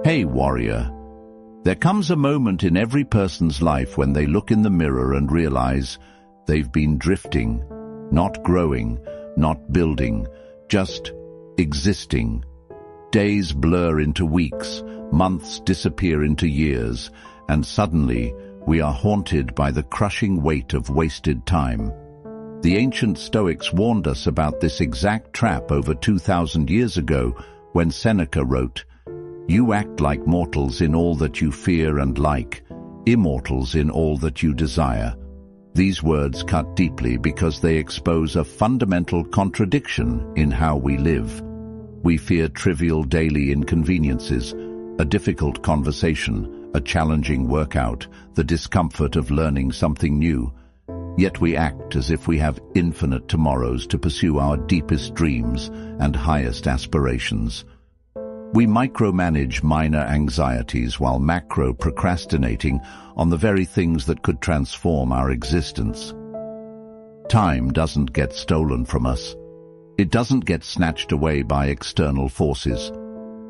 Hey, warrior. There comes a moment in every person's life when they look in the mirror and realize they've been drifting, not growing, not building, just existing. Days blur into weeks, months disappear into years, and suddenly we are haunted by the crushing weight of wasted time. The ancient Stoics warned us about this exact trap over 2,000 years ago when Seneca wrote, "You act like mortals in all that you fear and like, immortals in all that you desire." These words cut deeply because they expose a fundamental contradiction in how we live. We fear trivial daily inconveniences, a difficult conversation, a challenging workout, the discomfort of learning something new. Yet we act as if we have infinite tomorrows to pursue our deepest dreams and highest aspirations. We micromanage minor anxieties while macro-procrastinating on the very things that could transform our existence. Time doesn't get stolen from us. It doesn't get snatched away by external forces.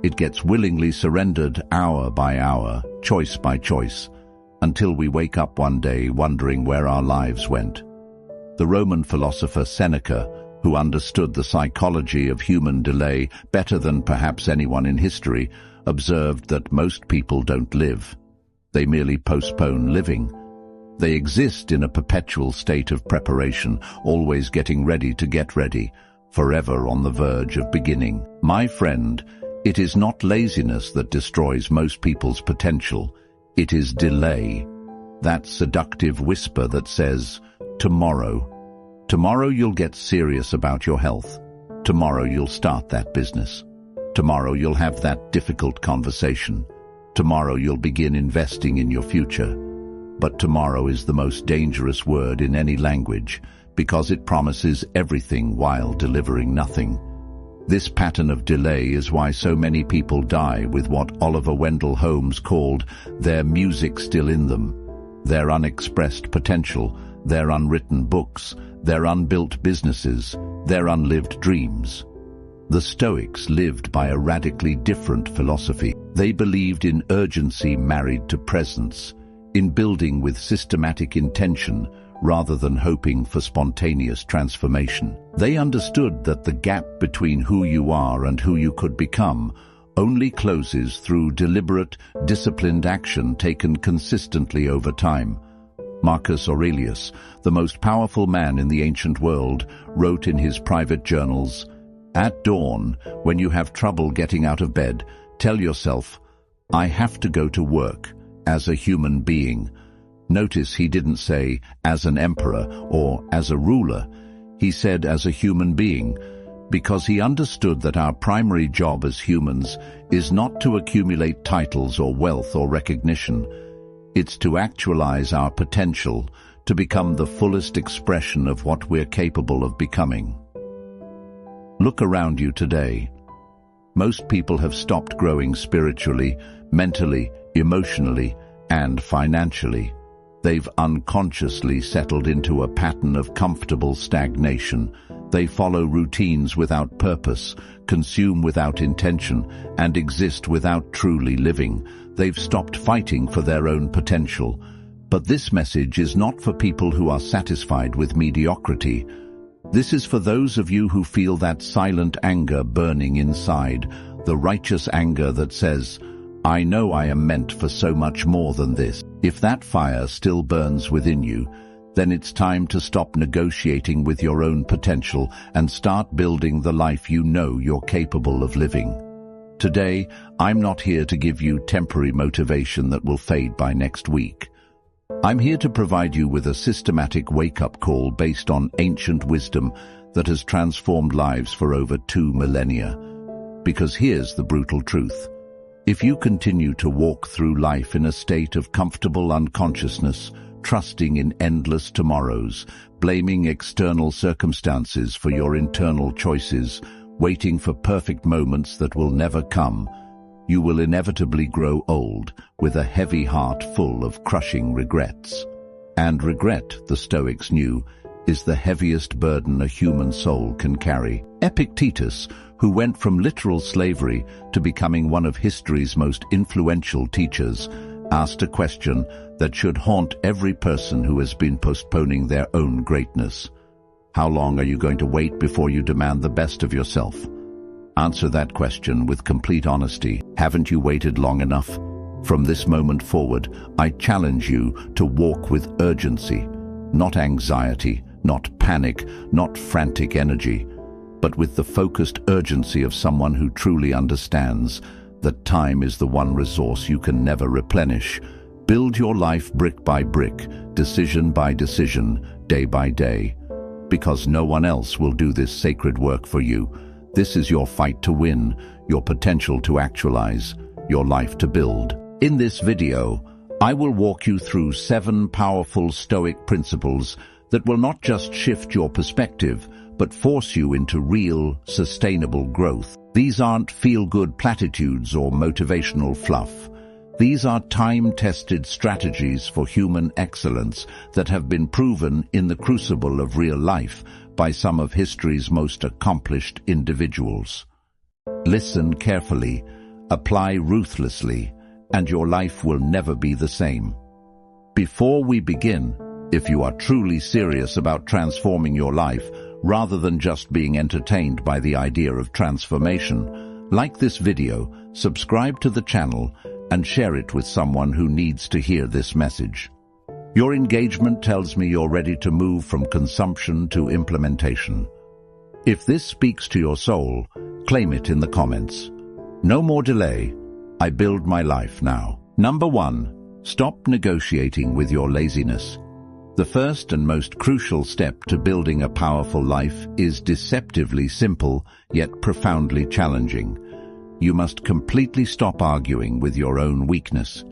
It gets willingly surrendered hour by hour, choice by choice, until we wake up one day wondering where our lives went. The Roman philosopher Seneca, who understood the psychology of human delay better than perhaps anyone in history, observed that most people don't live. They merely postpone living. They exist in a perpetual state of preparation, always getting ready to get ready, forever on the verge of beginning. My friend, it is not laziness that destroys most people's potential. It is delay. That seductive whisper that says, tomorrow. Tomorrow you'll get serious about your health. Tomorrow you'll start that business. Tomorrow you'll have that difficult conversation. Tomorrow you'll begin investing in your future. But tomorrow is the most dangerous word in any language because it promises everything while delivering nothing. This pattern of delay is why so many people die with what Oliver Wendell Holmes called their music still in them, their unexpressed potential, their unwritten books, their unbuilt businesses, their unlived dreams. The Stoics lived by a radically different philosophy. They believed in urgency married to presence, in building with systematic intention rather than hoping for spontaneous transformation. They understood that the gap between who you are and who you could become only closes through deliberate, disciplined action taken consistently over time. Marcus Aurelius, the most powerful man in the ancient world, wrote in his private journals, "At dawn, when you have trouble getting out of bed, tell yourself, 'I have to go to work as a human being.'" Notice he didn't say, "as an emperor" or "as a ruler." He said, "as a human being," because he understood that our primary job as humans is not to accumulate titles or wealth or recognition. It's to actualize our potential, to become the fullest expression of what we're capable of becoming. Look around you today. Most people have stopped growing spiritually, mentally, emotionally, and financially. They've unconsciously settled into a pattern of comfortable stagnation. They follow routines without purpose, consume without intention, and exist without truly living. They've stopped fighting for their own potential. But this message is not for people who are satisfied with mediocrity. This is for those of you who feel that silent anger burning inside, the righteous anger that says, "I know I am meant for so much more than this." If that fire still burns within you, then it's time to stop negotiating with your own potential and start building the life you know you're capable of living. Today, I'm not here to give you temporary motivation that will fade by next week. I'm here to provide you with a systematic wake-up call based on ancient wisdom that has transformed lives for over 2 millennia. Because here's the brutal truth. If you continue to walk through life in a state of comfortable unconsciousness, trusting in endless tomorrows, blaming external circumstances for your internal choices, waiting for perfect moments that will never come, you will inevitably grow old with a heavy heart full of crushing regrets. And regret, the Stoics knew, is the heaviest burden a human soul can carry. Epictetus, who went from literal slavery to becoming one of history's most influential teachers, asked a question that should haunt every person who has been postponing their own greatness. How long are you going to wait before you demand the best of yourself? Answer that question with complete honesty. Haven't you waited long enough? From this moment forward, I challenge you to walk with urgency, not anxiety, not panic, not frantic energy, but with the focused urgency of someone who truly understands that time is the one resource you can never replenish. Build your life brick by brick, decision by decision, day by day. Because no one else will do this sacred work for you. This is your fight to win, your potential to actualize, your life to build. In this video, I will walk you through 7 powerful Stoic principles that will not just shift your perspective, but force you into real, sustainable growth. These aren't feel-good platitudes or motivational fluff. These are time-tested strategies for human excellence that have been proven in the crucible of real life by some of history's most accomplished individuals. Listen carefully, apply ruthlessly, and your life will never be the same. Before we begin, if you are truly serious about transforming your life, rather than just being entertained by the idea of transformation, like this video, subscribe to the channel, and share it with someone who needs to hear this message. Your engagement tells me you're ready to move from consumption to implementation. If this speaks to your soul, claim it in the comments. No more delay. I build my life now. Number 1. Stop negotiating with your laziness. The first and most crucial step to building a powerful life is deceptively simple, yet profoundly challenging. You must completely stop arguing with your own weakness.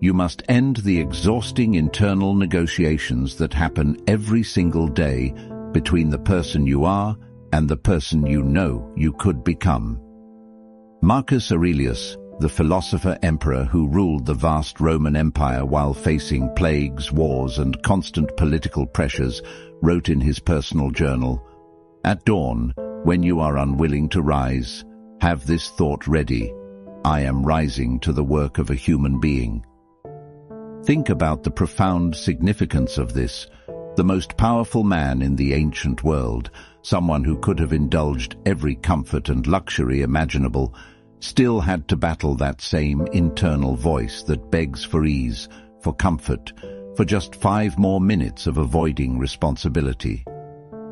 You must end the exhausting internal negotiations that happen every single day between the person you are and the person you know you could become. Marcus Aurelius, the philosopher-emperor who ruled the vast Roman Empire while facing plagues, wars, and constant political pressures, wrote in his personal journal, "At dawn, when you are unwilling to rise, have this thought ready: I am rising to the work of a human being." Think about the profound significance of this. The most powerful man in the ancient world, someone who could have indulged every comfort and luxury imaginable, still had to battle that same internal voice that begs for ease, for comfort, for just 5 more minutes of avoiding responsibility.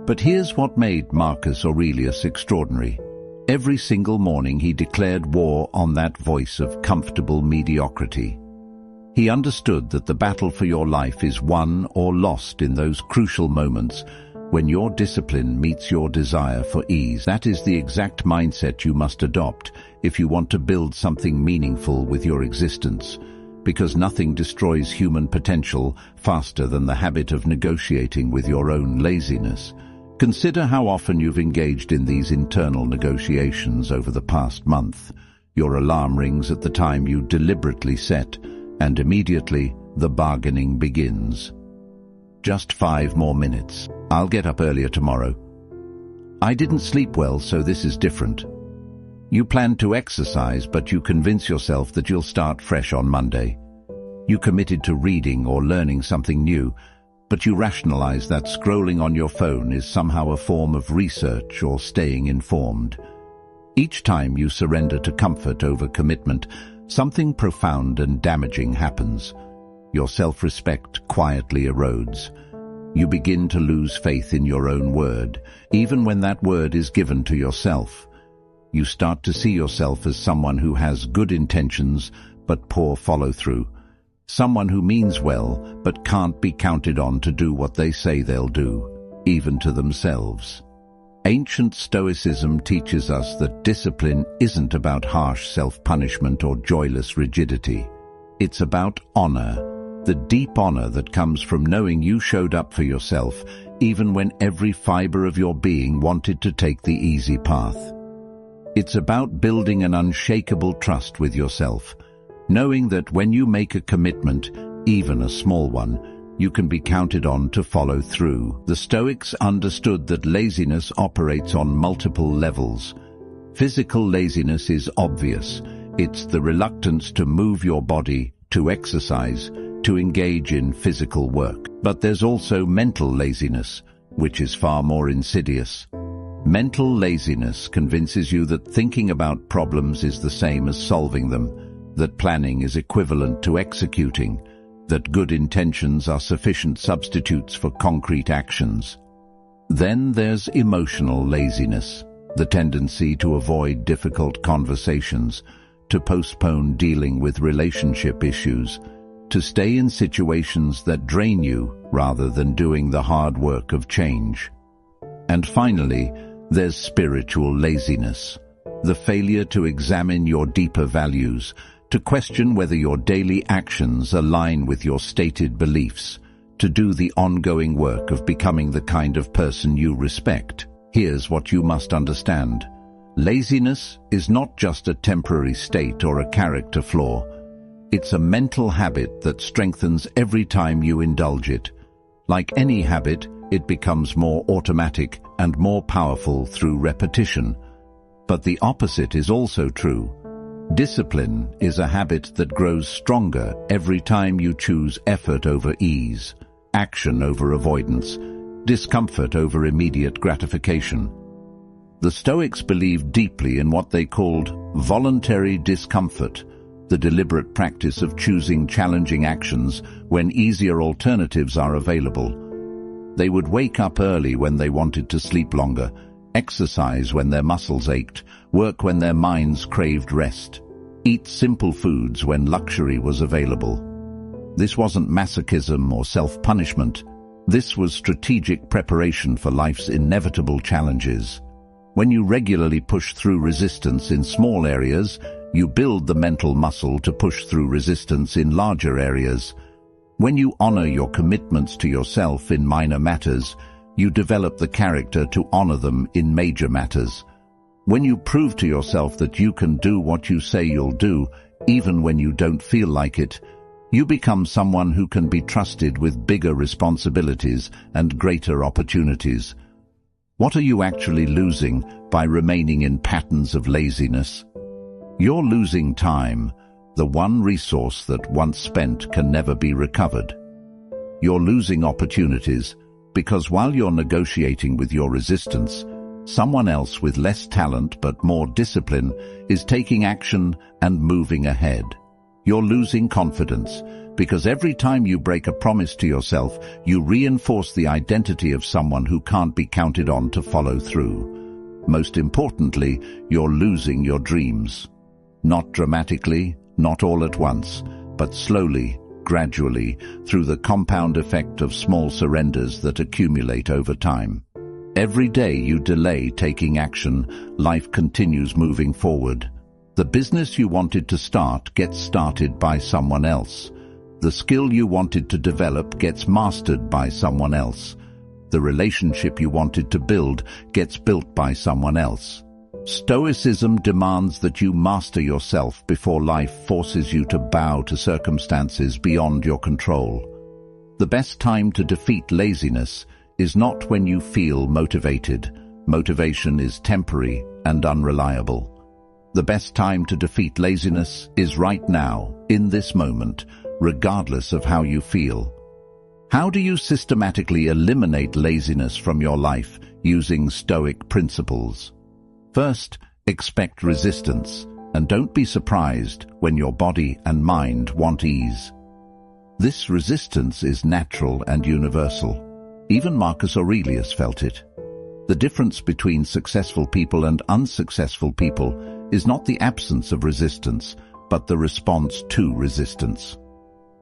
But here's what made Marcus Aurelius extraordinary. Every single morning he declared war on that voice of comfortable mediocrity. He understood that the battle for your life is won or lost in those crucial moments when your discipline meets your desire for ease. That is the exact mindset you must adopt if you want to build something meaningful with your existence, because nothing destroys human potential faster than the habit of negotiating with your own laziness. Consider how often you've engaged in these internal negotiations over the past month. Your alarm rings at the time you deliberately set, and immediately the bargaining begins. Just 5 more minutes. I'll get up earlier tomorrow. I didn't sleep well, so this is different. You plan to exercise, but you convince yourself that you'll start fresh on Monday. You committed to reading or learning something new, but you rationalize that scrolling on your phone is somehow a form of research or staying informed. Each time you surrender to comfort over commitment, something profound and damaging happens. Your self-respect quietly erodes. You begin to lose faith in your own word, even when that word is given to yourself. You start to see yourself as someone who has good intentions but poor follow-through. Someone who means well but can't be counted on to do what they say they'll do, even to themselves. Ancient Stoicism teaches us that discipline isn't about harsh self-punishment or joyless rigidity. It's about honor, the deep honor that comes from knowing you showed up for yourself, even when every fiber of your being wanted to take the easy path. It's about building an unshakable trust with yourself, knowing that when you make a commitment, even a small one, you can be counted on to follow through. The Stoics understood that laziness operates on multiple levels. Physical laziness is obvious. It's the reluctance to move your body, to exercise, to engage in physical work. But there's also mental laziness, which is far more insidious. Mental laziness convinces you that thinking about problems is the same as solving them, that planning is equivalent to executing, that good intentions are sufficient substitutes for concrete actions. Then there's emotional laziness, the tendency to avoid difficult conversations, to postpone dealing with relationship issues, to stay in situations that drain you rather than doing the hard work of change. And finally, there's spiritual laziness, the failure to examine your deeper values, to question whether your daily actions align with your stated beliefs, to do the ongoing work of becoming the kind of person you respect. Here's what you must understand. Laziness is not just a temporary state or a character flaw. It's a mental habit that strengthens every time you indulge it. Like any habit, it becomes more automatic and more powerful through repetition. But the opposite is also true. Discipline is a habit that grows stronger every time you choose effort over ease, action over avoidance, discomfort over immediate gratification. The Stoics believed deeply in what they called voluntary discomfort, the deliberate practice of choosing challenging actions when easier alternatives are available. They would wake up early when they wanted to sleep longer, exercise when their muscles ached, work when their minds craved rest, eat simple foods when luxury was available. This wasn't masochism or self-punishment. This was strategic preparation for life's inevitable challenges. When you regularly push through resistance in small areas, you build the mental muscle to push through resistance in larger areas. When you honor your commitments to yourself in minor matters, you develop the character to honor them in major matters. When you prove to yourself that you can do what you say you'll do, even when you don't feel like it, you become someone who can be trusted with bigger responsibilities and greater opportunities. What are you actually losing by remaining in patterns of laziness? You're losing time, the one resource that once spent can never be recovered. You're losing opportunities because while you're negotiating with your resistance, someone else with less talent but more discipline is taking action and moving ahead. You're losing confidence because every time you break a promise to yourself, you reinforce the identity of someone who can't be counted on to follow through. Most importantly, you're losing your dreams. Not dramatically, not all at once, but slowly, gradually, through the compound effect of small surrenders that accumulate over time. Every day you delay taking action, life continues moving forward. The business you wanted to start gets started by someone else. The skill you wanted to develop gets mastered by someone else. The relationship you wanted to build gets built by someone else. Stoicism demands that you master yourself before life forces you to bow to circumstances beyond your control. The best time to defeat laziness is not when you feel motivated. Motivation is temporary and unreliable. The best time to defeat laziness is right now, in this moment, regardless of how you feel. How do you systematically eliminate laziness from your life using Stoic principles? First, expect resistance, and don't be surprised when your body and mind want ease. This resistance is natural and universal. Even Marcus Aurelius felt it. The difference between successful people and unsuccessful people is not the absence of resistance, but the response to resistance.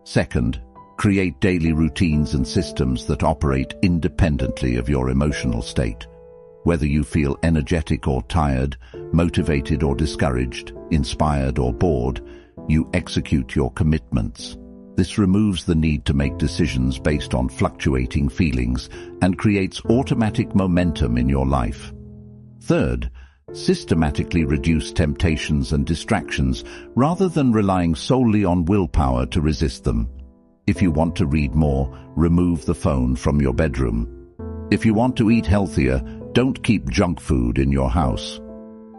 Second, create daily routines and systems that operate independently of your emotional state. Whether you feel energetic or tired, motivated or discouraged, inspired or bored, you execute your commitments. This removes the need to make decisions based on fluctuating feelings and creates automatic momentum in your life. Third, systematically reduce temptations and distractions rather than relying solely on willpower to resist them. If you want to read more, remove the phone from your bedroom. If you want to eat healthier, don't keep junk food in your house.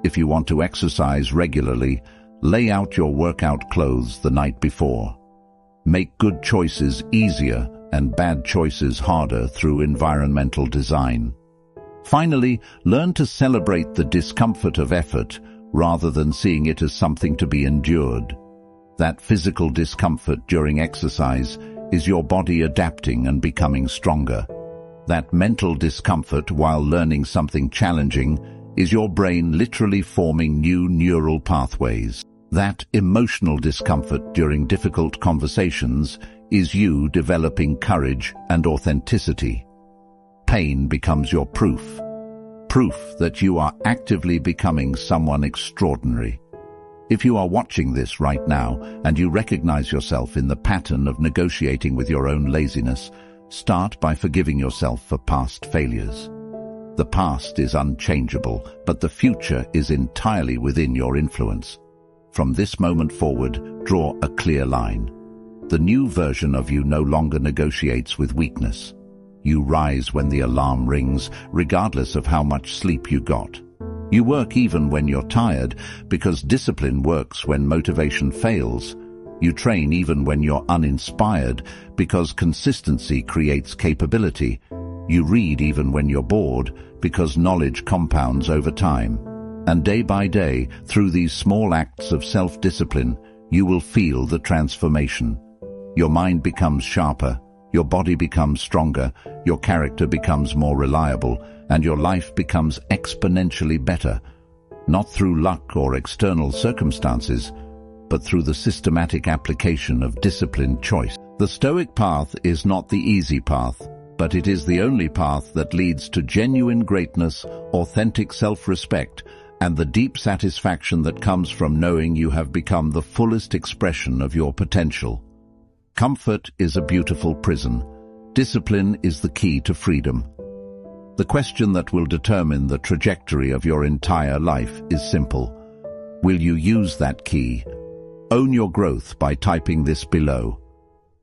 If you want to exercise regularly, lay out your workout clothes the night before. Make good choices easier and bad choices harder through environmental design. Finally, learn to celebrate the discomfort of effort rather than seeing it as something to be endured. That physical discomfort during exercise is your body adapting and becoming stronger. That mental discomfort while learning something challenging is your brain literally forming new neural pathways. That emotional discomfort during difficult conversations is you developing courage and authenticity. Pain becomes your proof. Proof that you are actively becoming someone extraordinary. If you are watching this right now and you recognize yourself in the pattern of negotiating with your own laziness, start by forgiving yourself for past failures. The past is unchangeable, but the future is entirely within your influence. From this moment forward, draw a clear line. The new version of you no longer negotiates with weakness. You rise when the alarm rings, regardless of how much sleep you got. You work even when you're tired, because discipline works when motivation fails. You train even when you're uninspired, because consistency creates capability. You read even when you're bored, because knowledge compounds over time. And day by day, through these small acts of self-discipline, you will feel the transformation. Your mind becomes sharper, your body becomes stronger, your character becomes more reliable, and your life becomes exponentially better, not through luck or external circumstances, but through the systematic application of disciplined choice. The Stoic path is not the easy path, but it is the only path that leads to genuine greatness, authentic self-respect, and the deep satisfaction that comes from knowing you have become the fullest expression of your potential. Comfort is a beautiful prison. Discipline is the key to freedom. The question that will determine the trajectory of your entire life is simple. Will you use that key? Own your growth by typing this below.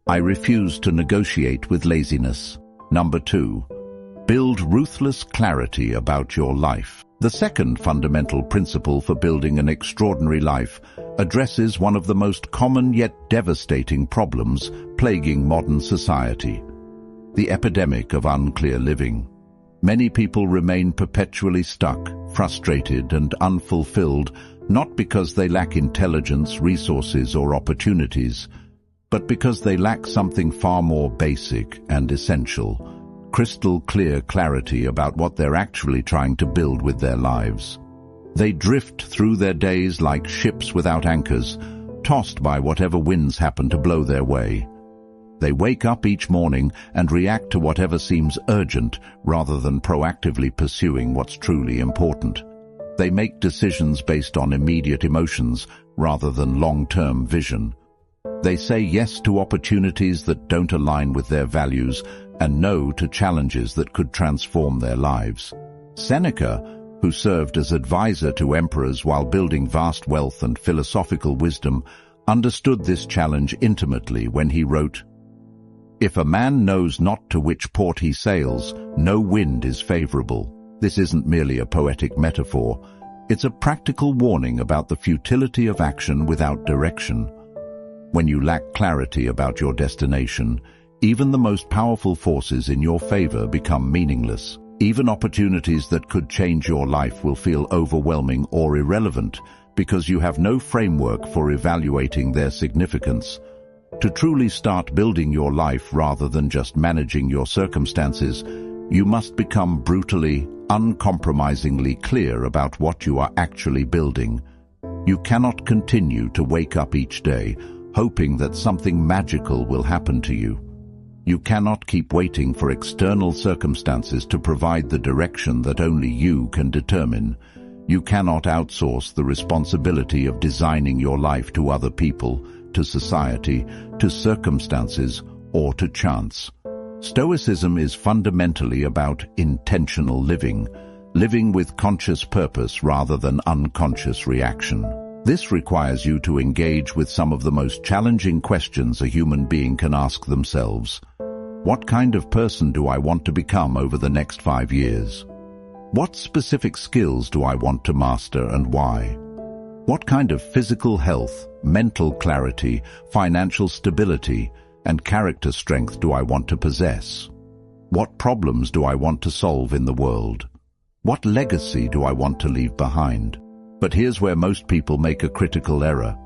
I refuse to negotiate with laziness. Number 2. Build ruthless clarity about your life. The second fundamental principle for building an extraordinary life addresses one of the most common yet devastating problems plaguing modern society: the epidemic of unclear living. Many people remain perpetually stuck, frustrated, and unfulfilled, not because they lack intelligence, resources, or opportunities, but because they lack something far more basic and essential: crystal clear clarity about what they're actually trying to build with their lives. They drift through their days like ships without anchors, tossed by whatever winds happen to blow their way. They wake up each morning and react to whatever seems urgent rather than proactively pursuing what's truly important. They make decisions based on immediate emotions rather than long-term vision. They say yes to opportunities that don't align with their values and no to challenges that could transform their lives. Seneca, who served as advisor to emperors while building vast wealth and philosophical wisdom, understood this challenge intimately when he wrote, "If a man knows not to which port he sails, no wind is favorable." This isn't merely a poetic metaphor. It's a practical warning about the futility of action without direction. When you lack clarity about your destination, even the most powerful forces in your favor become meaningless. Even opportunities that could change your life will feel overwhelming or irrelevant because you have no framework for evaluating their significance. To truly start building your life rather than just managing your circumstances, you must become brutally, uncompromisingly clear about what you are actually building. You cannot continue to wake up each day hoping that something magical will happen to you. You cannot keep waiting for external circumstances to provide the direction that only you can determine. You cannot outsource the responsibility of designing your life to other people, to society, to circumstances, or to chance. Stoicism is fundamentally about intentional living, living with conscious purpose rather than unconscious reaction. This requires you to engage with some of the most challenging questions a human being can ask themselves. What kind of person do I want to become over the next 5 years? What specific skills do I want to master and why? What kind of physical health, mental clarity, financial stability, and character strength do I want to possess? What problems do I want to solve in the world? What legacy do I want to leave behind? But here's where most people make a critical error.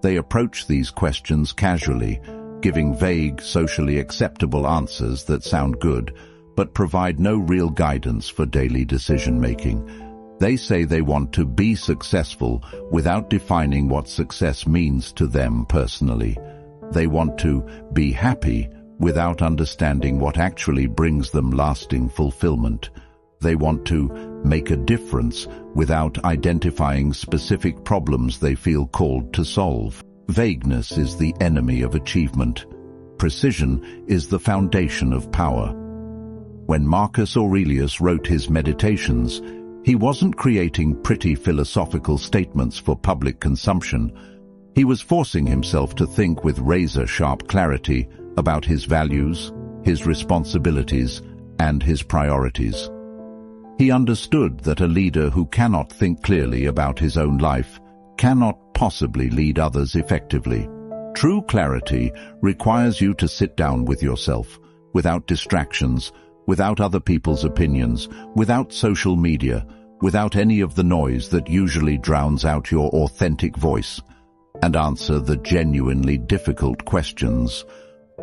They approach these questions casually, giving vague, socially acceptable answers that sound good, but provide no real guidance for daily decision-making. They say they want to be successful without defining what success means to them personally. They want to be happy without understanding what actually brings them lasting fulfillment. They want to make a difference without identifying specific problems they feel called to solve. Vagueness is the enemy of achievement. Precision is the foundation of power. When Marcus Aurelius wrote his Meditations, he wasn't creating pretty philosophical statements for public consumption. He was forcing himself to think with razor-sharp clarity about his values, his responsibilities, and his priorities. He understood that a leader who cannot think clearly about his own life cannot possibly lead others effectively. True clarity requires you to sit down with yourself, without distractions, without other people's opinions, without social media, without any of the noise that usually drowns out your authentic voice, and answer the genuinely difficult questions.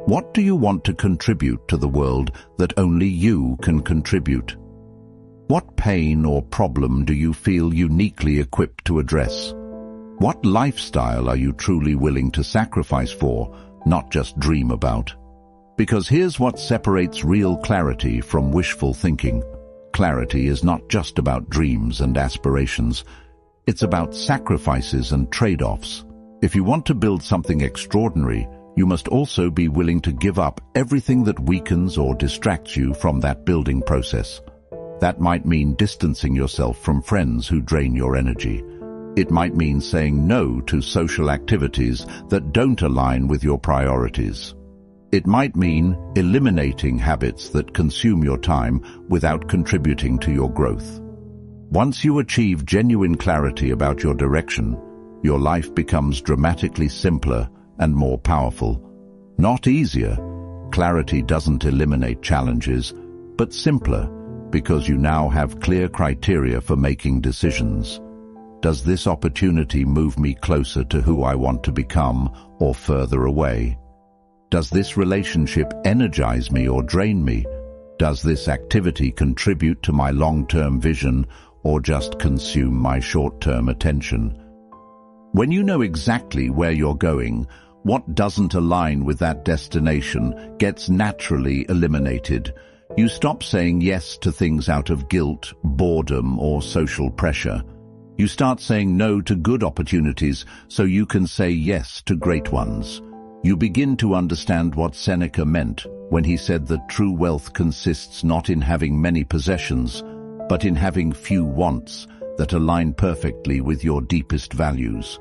What do you want to contribute to the world that only you can contribute? What pain or problem do you feel uniquely equipped to address? What lifestyle are you truly willing to sacrifice for, not just dream about? Because here's what separates real clarity from wishful thinking. Clarity is not just about dreams and aspirations. It's about sacrifices and trade-offs. If you want to build something extraordinary, you must also be willing to give up everything that weakens or distracts you from that building process. That might mean distancing yourself from friends who drain your energy. It might mean saying no to social activities that don't align with your priorities. It might mean eliminating habits that consume your time without contributing to your growth. Once you achieve genuine clarity about your direction, your life becomes dramatically simpler and more powerful. Not easier. Clarity doesn't eliminate challenges, but simpler, because you now have clear criteria for making decisions. Does this opportunity move me closer to who I want to become or further away? Does this relationship energize me or drain me? Does this activity contribute to my long-term vision or just consume my short-term attention? When you know exactly where you're going, what doesn't align with that destination gets naturally eliminated. You stop saying yes to things out of guilt, boredom, or social pressure. You start saying no to good opportunities so you can say yes to great ones. You begin to understand what Seneca meant when he said that true wealth consists not in having many possessions, but in having few wants that align perfectly with your deepest values.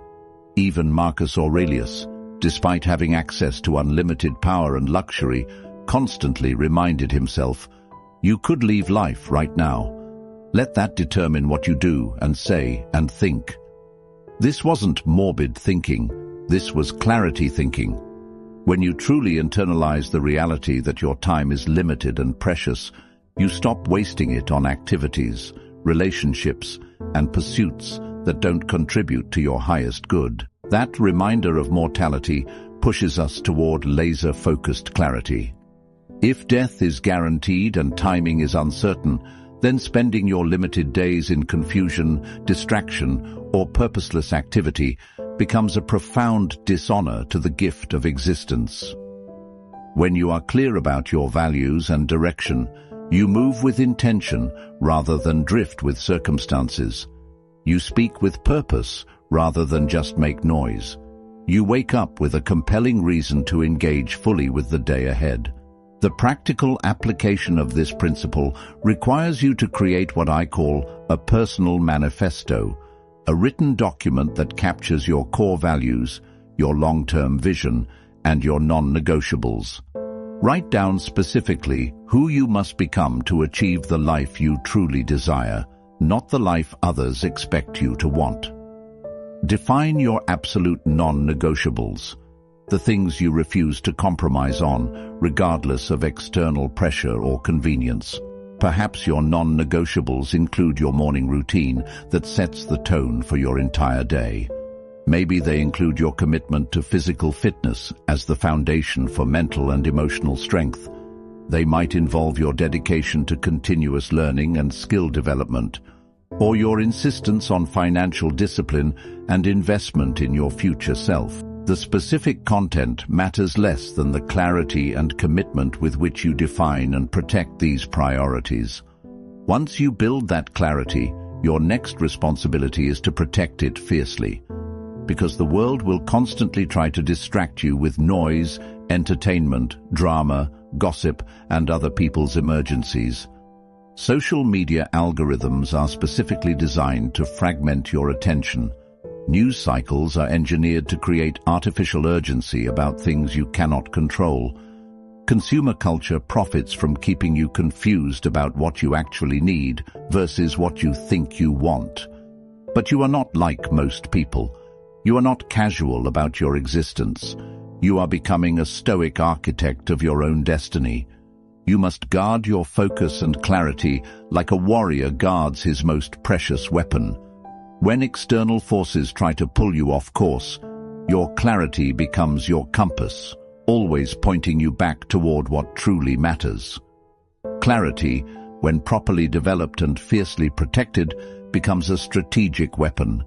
Even Marcus Aurelius, despite having access to unlimited power and luxury, constantly reminded himself, "You could leave life right now. Let that determine what you do and say and think." This wasn't morbid thinking. This was clarity thinking. When you truly internalize the reality that your time is limited and precious, you stop wasting it on activities, relationships, and pursuits that don't contribute to your highest good. That reminder of mortality pushes us toward laser-focused clarity. If death is guaranteed and timing is uncertain, then spending your limited days in confusion, distraction, or purposeless activity becomes a profound dishonor to the gift of existence. When you are clear about your values and direction, you move with intention rather than drift with circumstances. You speak with purpose rather than just make noise. You wake up with a compelling reason to engage fully with the day ahead. The practical application of this principle requires you to create what I call a personal manifesto, a written document that captures your core values, your long-term vision, and your non-negotiables. Write down specifically who you must become to achieve the life you truly desire, not the life others expect you to want. Define your absolute non-negotiables, the things you refuse to compromise on, regardless of external pressure or convenience. Perhaps your non-negotiables include your morning routine that sets the tone for your entire day. Maybe they include your commitment to physical fitness as the foundation for mental and emotional strength. They might involve your dedication to continuous learning and skill development, or your insistence on financial discipline and investment in your future self. The specific content matters less than the clarity and commitment with which you define and protect these priorities. Once you build that clarity, your next responsibility is to protect it fiercely, because the world will constantly try to distract you with noise, entertainment, drama, gossip, and other people's emergencies. Social media algorithms are specifically designed to fragment your attention. News cycles are engineered to create artificial urgency about things you cannot control. Consumer culture profits from keeping you confused about what you actually need versus what you think you want. But you are not like most people. You are not casual about your existence. You are becoming a Stoic architect of your own destiny. You must guard your focus and clarity like a warrior guards his most precious weapon. When external forces try to pull you off course, your clarity becomes your compass, always pointing you back toward what truly matters. Clarity, when properly developed and fiercely protected, becomes a strategic weapon.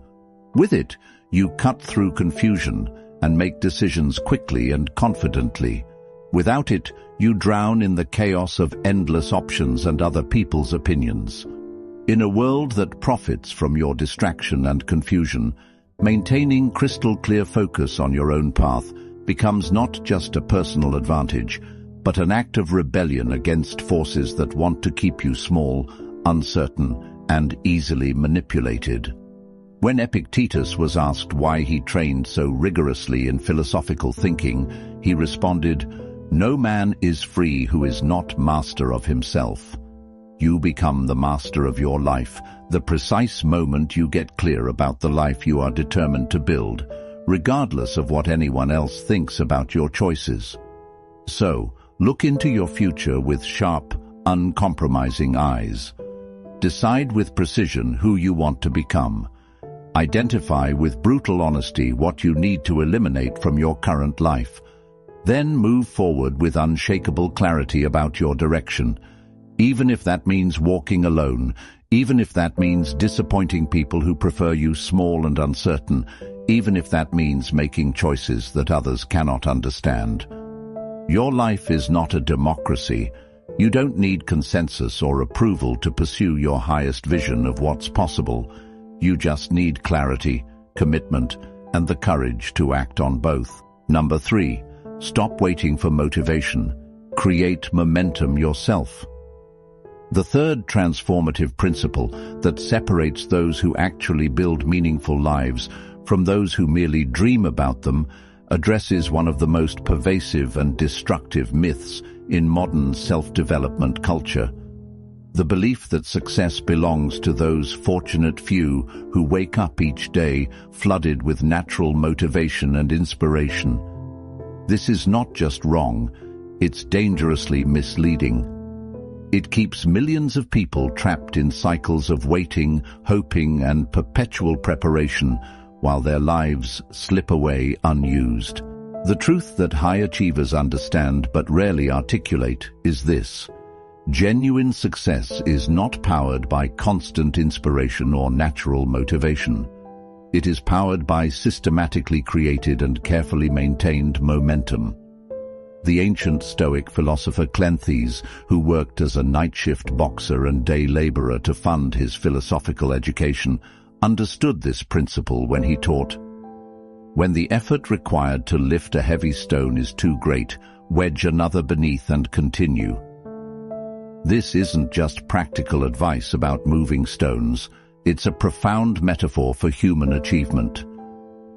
With it, you cut through confusion and make decisions quickly and confidently. Without it, you drown in the chaos of endless options and other people's opinions. In a world that profits from your distraction and confusion, maintaining crystal-clear focus on your own path becomes not just a personal advantage, but an act of rebellion against forces that want to keep you small, uncertain, and easily manipulated. When Epictetus was asked why he trained so rigorously in philosophical thinking, he responded, "No man is free who is not master of himself." You become the master of your life the precise moment you get clear about the life you are determined to build, regardless of what anyone else thinks about your choices. So, look into your future with sharp, uncompromising eyes. Decide with precision who you want to become. Identify with brutal honesty what you need to eliminate from your current life. Then move forward with unshakable clarity about your direction, even if that means walking alone, even if that means disappointing people who prefer you small and uncertain, even if that means making choices that others cannot understand. Your life is not a democracy. You don't need consensus or approval to pursue your highest vision of what's possible. You just need clarity, commitment, and the courage to act on both. Number 3, stop waiting for motivation. Create momentum yourself. The third transformative principle that separates those who actually build meaningful lives from those who merely dream about them addresses one of the most pervasive and destructive myths in modern self-development culture. The belief that success belongs to those fortunate few who wake up each day flooded with natural motivation and inspiration. This is not just wrong, it's dangerously misleading. It keeps millions of people trapped in cycles of waiting, hoping, and perpetual preparation while their lives slip away unused. The truth that high achievers understand but rarely articulate is this: genuine success is not powered by constant inspiration or natural motivation. It is powered by systematically created and carefully maintained momentum. The ancient Stoic philosopher Cleanthes, who worked as a night-shift boxer and day laborer to fund his philosophical education, understood this principle when he taught, "When the effort required to lift a heavy stone is too great, wedge another beneath and continue." This isn't just practical advice about moving stones, it's a profound metaphor for human achievement.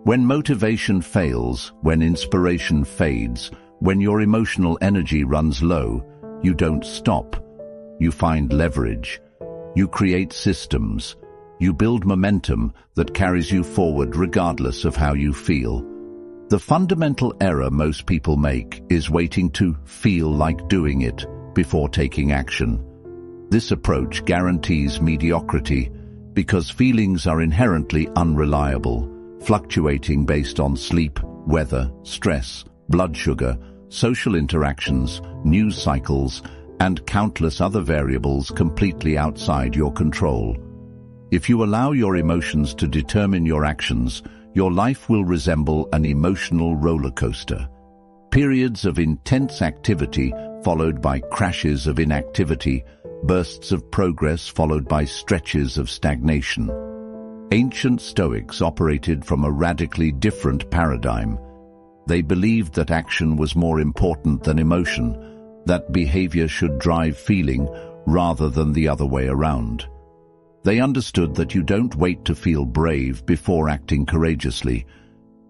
When motivation fails, when inspiration fades, When your emotional energy runs low, you don't stop. You find leverage. You create systems. You build momentum that carries you forward regardless of how you feel. The fundamental error most people make is waiting to feel like doing it before taking action. This approach guarantees mediocrity because feelings are inherently unreliable, fluctuating based on sleep, weather, stress, blood sugar, social interactions, news cycles, and countless other variables completely outside your control. If you allow your emotions to determine your actions, your life will resemble an emotional roller coaster. Periods of intense activity followed by crashes of inactivity, bursts of progress followed by stretches of stagnation. Ancient Stoics operated from a radically different paradigm. They believed that action was more important than emotion, that behavior should drive feeling rather than the other way around. They understood that you don't wait to feel brave before acting courageously.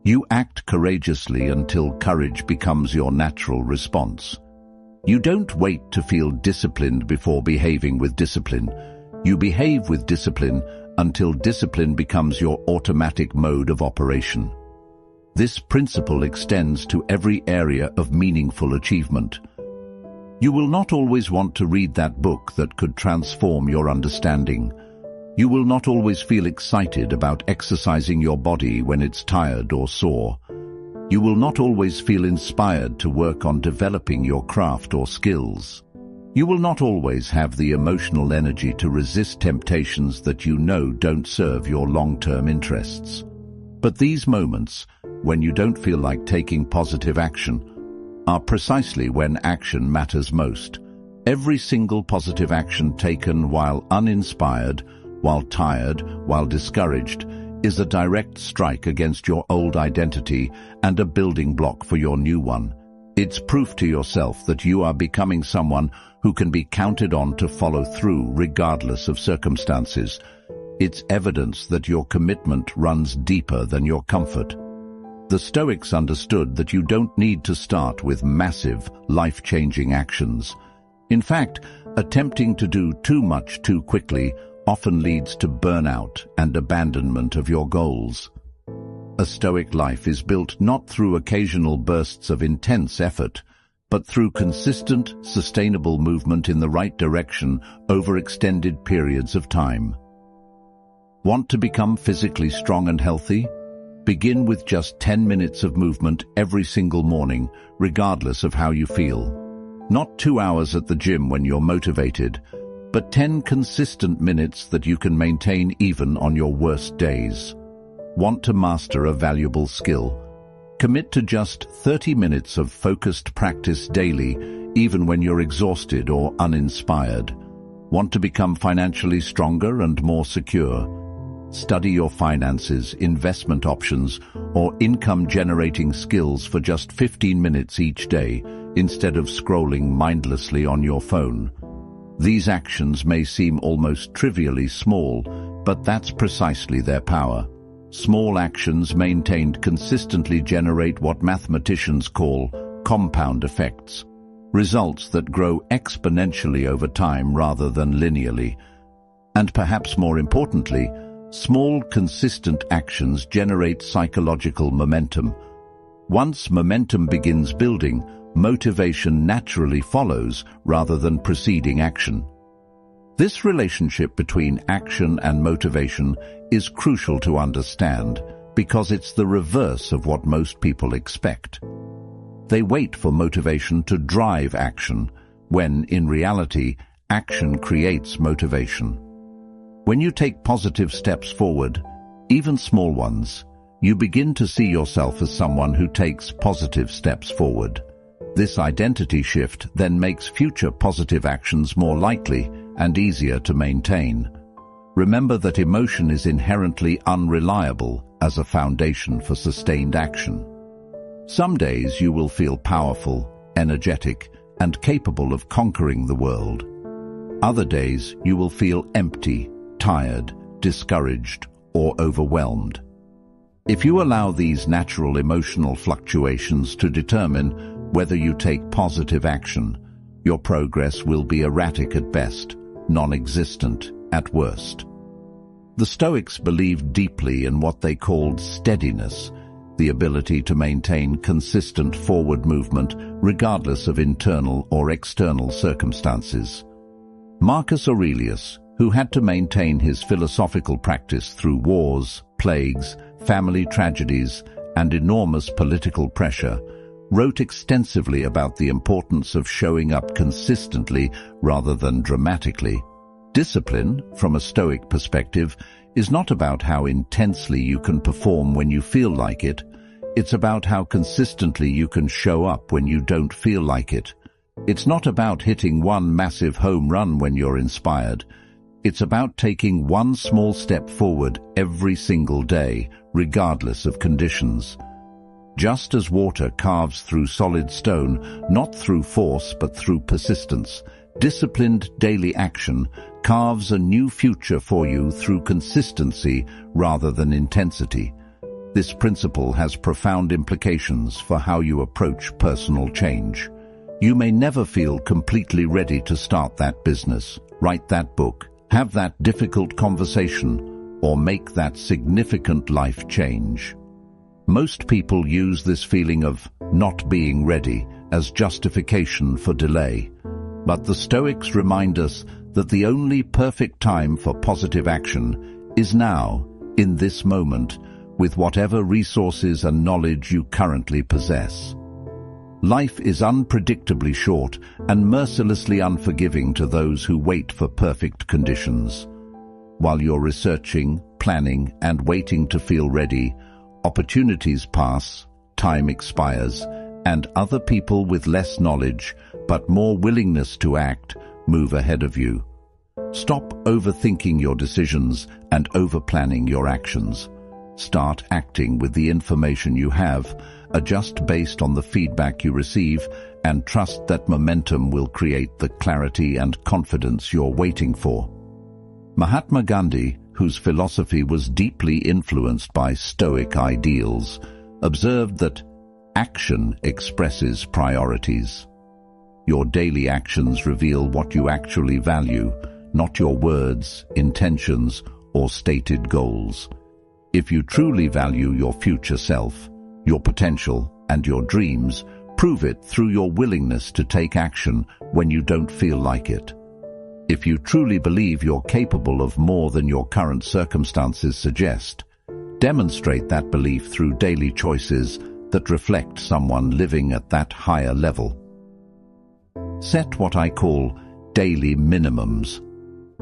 You act courageously until courage becomes your natural response. You don't wait to feel disciplined before behaving with discipline. You behave with discipline until discipline becomes your automatic mode of operation. This principle extends to every area of meaningful achievement. You will not always want to read that book that could transform your understanding. You will not always feel excited about exercising your body when it's tired or sore. You will not always feel inspired to work on developing your craft or skills. You will not always have the emotional energy to resist temptations that you know don't serve your long-term interests. But these moments, when you don't feel like taking positive action, are precisely when action matters most. Every single positive action taken while uninspired, while tired, while discouraged, is a direct strike against your old identity and a building block for your new one. It's proof to yourself that you are becoming someone who can be counted on to follow through regardless of circumstances. It's evidence that your commitment runs deeper than your comfort. The Stoics understood that you don't need to start with massive, life-changing actions. In fact, attempting to do too much too quickly often leads to burnout and abandonment of your goals. A Stoic life is built not through occasional bursts of intense effort, but through consistent, sustainable movement in the right direction over extended periods of time. Want to become physically strong and healthy? Begin with just 10 minutes of movement every single morning, regardless of how you feel. Not 2 hours at the gym when you're motivated, but 10 consistent minutes that you can maintain even on your worst days. Want to master a valuable skill? Commit to just 30 minutes of focused practice daily, even when you're exhausted or uninspired. Want to become financially stronger and more secure? Study your finances, investment options, or income-generating skills for just 15 minutes each day, instead of scrolling mindlessly on your phone. These actions may seem almost trivially small, but that's precisely their power. Small actions maintained consistently generate what mathematicians call compound effects, results that grow exponentially over time rather than linearly. And perhaps more importantly, small, consistent actions generate psychological momentum. Once momentum begins building, motivation naturally follows rather than preceding action. This relationship between action and motivation is crucial to understand because it's the reverse of what most people expect. They wait for motivation to drive action, when, in reality, action creates motivation. When you take positive steps forward, even small ones, you begin to see yourself as someone who takes positive steps forward. This identity shift then makes future positive actions more likely and easier to maintain. Remember that emotion is inherently unreliable as a foundation for sustained action. Some days you will feel powerful, energetic, and capable of conquering the world. Other days you will feel empty, tired, discouraged, or overwhelmed. If you allow these natural emotional fluctuations to determine Whether you take positive action, your progress will be erratic at best, non-existent at worst. The Stoics believed deeply in what they called steadiness, the ability to maintain consistent forward movement regardless of internal or external circumstances. Marcus Aurelius, who had to maintain his philosophical practice through wars, plagues, family tragedies, and enormous political pressure, wrote extensively about the importance of showing up consistently rather than dramatically. Discipline, from a Stoic perspective, is not about how intensely you can perform when you feel like it. It's about how consistently you can show up when you don't feel like it. It's not about hitting one massive home run when you're inspired. It's about taking one small step forward every single day, regardless of conditions. Just as water carves through solid stone, not through force but through persistence, disciplined daily action carves a new future for you through consistency rather than intensity. This principle has profound implications for how you approach personal change. You may never feel completely ready to start that business, write that book, have that difficult conversation, or make that significant life change. Most people use this feeling of not being ready as justification for delay. But the Stoics remind us that the only perfect time for positive action is now, in this moment, with whatever resources and knowledge you currently possess. Life is unpredictably short and mercilessly unforgiving to those who wait for perfect conditions. While you're researching, planning, and waiting to feel ready, opportunities pass, time expires, and other people with less knowledge but more willingness to act move ahead of you. Stop overthinking your decisions and overplanning your actions. Start acting with the information you have, adjust based on the feedback you receive, and trust that momentum will create the clarity and confidence you're waiting for. Mahatma Gandhi, whose philosophy was deeply influenced by Stoic ideals, observed that action expresses priorities. Your daily actions reveal what you actually value, not your words, intentions, or stated goals. If you truly value your future self, your potential, and your dreams, prove it through your willingness to take action when you don't feel like it. If you truly believe you're capable of more than your current circumstances suggest, demonstrate that belief through daily choices that reflect someone living at that higher level. Set what I call daily minimums,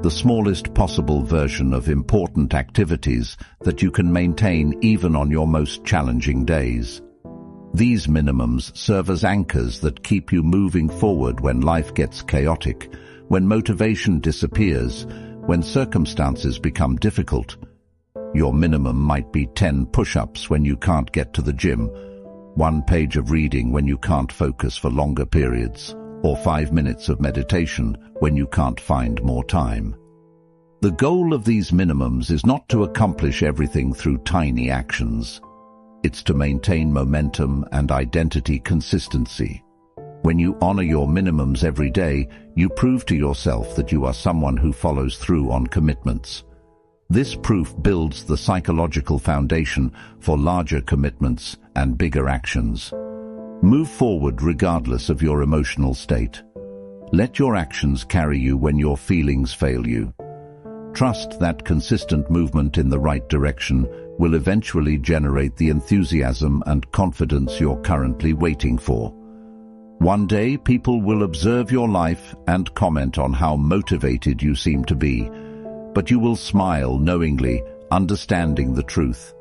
the smallest possible version of important activities that you can maintain even on your most challenging days. These minimums serve as anchors that keep you moving forward when life gets chaotic, when motivation disappears, when circumstances become difficult. Your minimum might be 10 push-ups when you can't get to the gym, 1 page of reading when you can't focus for longer periods, or 5 minutes of meditation when you can't find more time. The goal of these minimums is not to accomplish everything through tiny actions. It's to maintain momentum and identity consistency. When you honor your minimums every day, you prove to yourself that you are someone who follows through on commitments. This proof builds the psychological foundation for larger commitments and bigger actions. Move forward regardless of your emotional state. Let your actions carry you when your feelings fail you. Trust that consistent movement in the right direction will eventually generate the enthusiasm and confidence you're currently waiting for. One day, people will observe your life and comment on how motivated you seem to be, but you will smile knowingly, understanding the truth.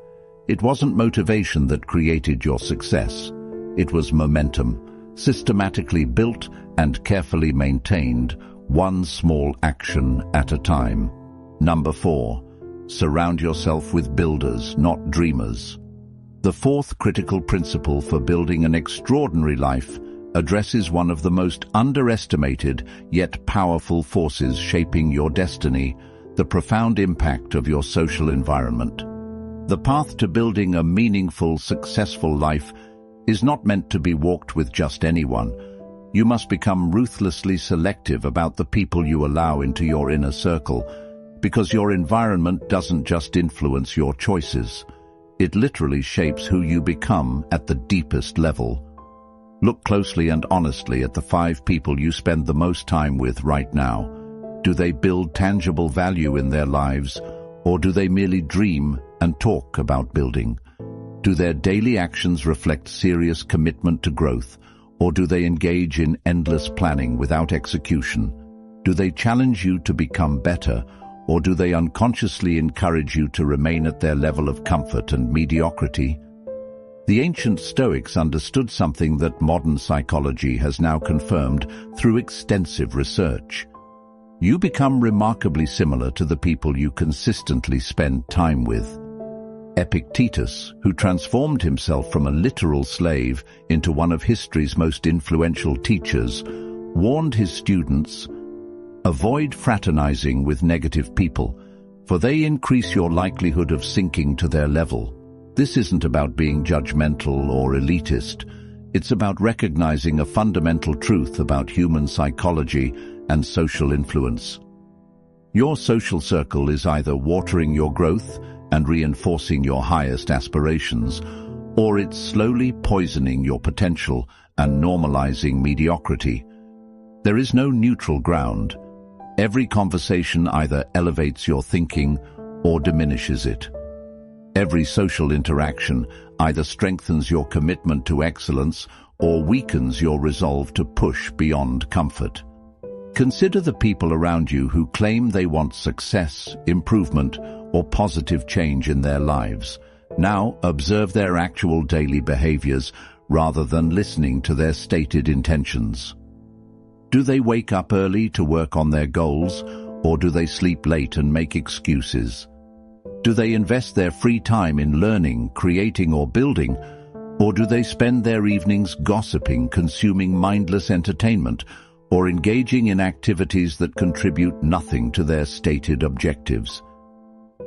It wasn't motivation that created your success. It was momentum, systematically built and carefully maintained, one small action at a time. Number 4. Surround yourself with builders, not dreamers. The fourth critical principle for building an extraordinary life addresses one of the most underestimated yet powerful forces shaping your destiny, the profound impact of your social environment. The path to building a meaningful, successful life is not meant to be walked with just anyone. You must become ruthlessly selective about the people you allow into your inner circle, because your environment doesn't just influence your choices. It literally shapes who you become at the deepest level. Look closely and honestly at the 5 people you spend the most time with right now. Do they build tangible value in their lives, or do they merely dream and talk about building? Do their daily actions reflect serious commitment to growth, or do they engage in endless planning without execution? Do they challenge you to become better, or do they unconsciously encourage you to remain at their level of comfort and mediocrity? The ancient Stoics understood something that modern psychology has now confirmed through extensive research. You become remarkably similar to the people you consistently spend time with. Epictetus, who transformed himself from a literal slave into one of history's most influential teachers, warned his students, "Avoid fraternizing with negative people, for they increase your likelihood of sinking to their level." This isn't about being judgmental or elitist. It's about recognizing a fundamental truth about human psychology and social influence. Your social circle is either watering your growth and reinforcing your highest aspirations, or it's slowly poisoning your potential and normalizing mediocrity. There is no neutral ground. Every conversation either elevates your thinking or diminishes it. Every social interaction either strengthens your commitment to excellence or weakens your resolve to push beyond comfort. Consider the people around you who claim they want success, improvement, or positive change in their lives. Now observe their actual daily behaviors rather than listening to their stated intentions. Do they wake up early to work on their goals, or do they sleep late and make excuses? Do they invest their free time in learning, creating, or building, or do they spend their evenings gossiping, consuming mindless entertainment, or engaging in activities that contribute nothing to their stated objectives?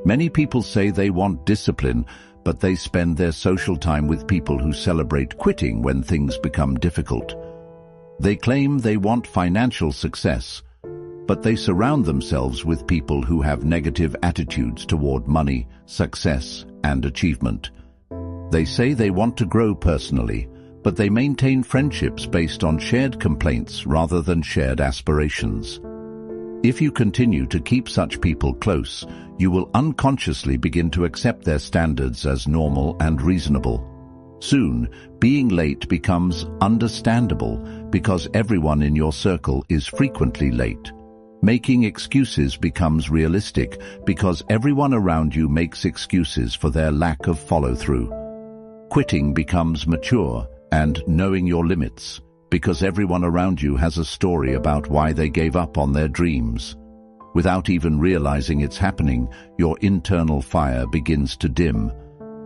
Many people say they want discipline, but they spend their social time with people who celebrate quitting when things become difficult. They claim they want financial success, but they surround themselves with people who have negative attitudes toward money, success, and achievement. They say they want to grow personally, but they maintain friendships based on shared complaints rather than shared aspirations. If you continue to keep such people close, you will unconsciously begin to accept their standards as normal and reasonable. Soon, being late becomes understandable because everyone in your circle is frequently late. Making excuses becomes realistic because everyone around you makes excuses for their lack of follow-through. Quitting becomes mature and knowing your limits because everyone around you has a story about why they gave up on their dreams. Without even realizing it's happening, your internal fire begins to dim,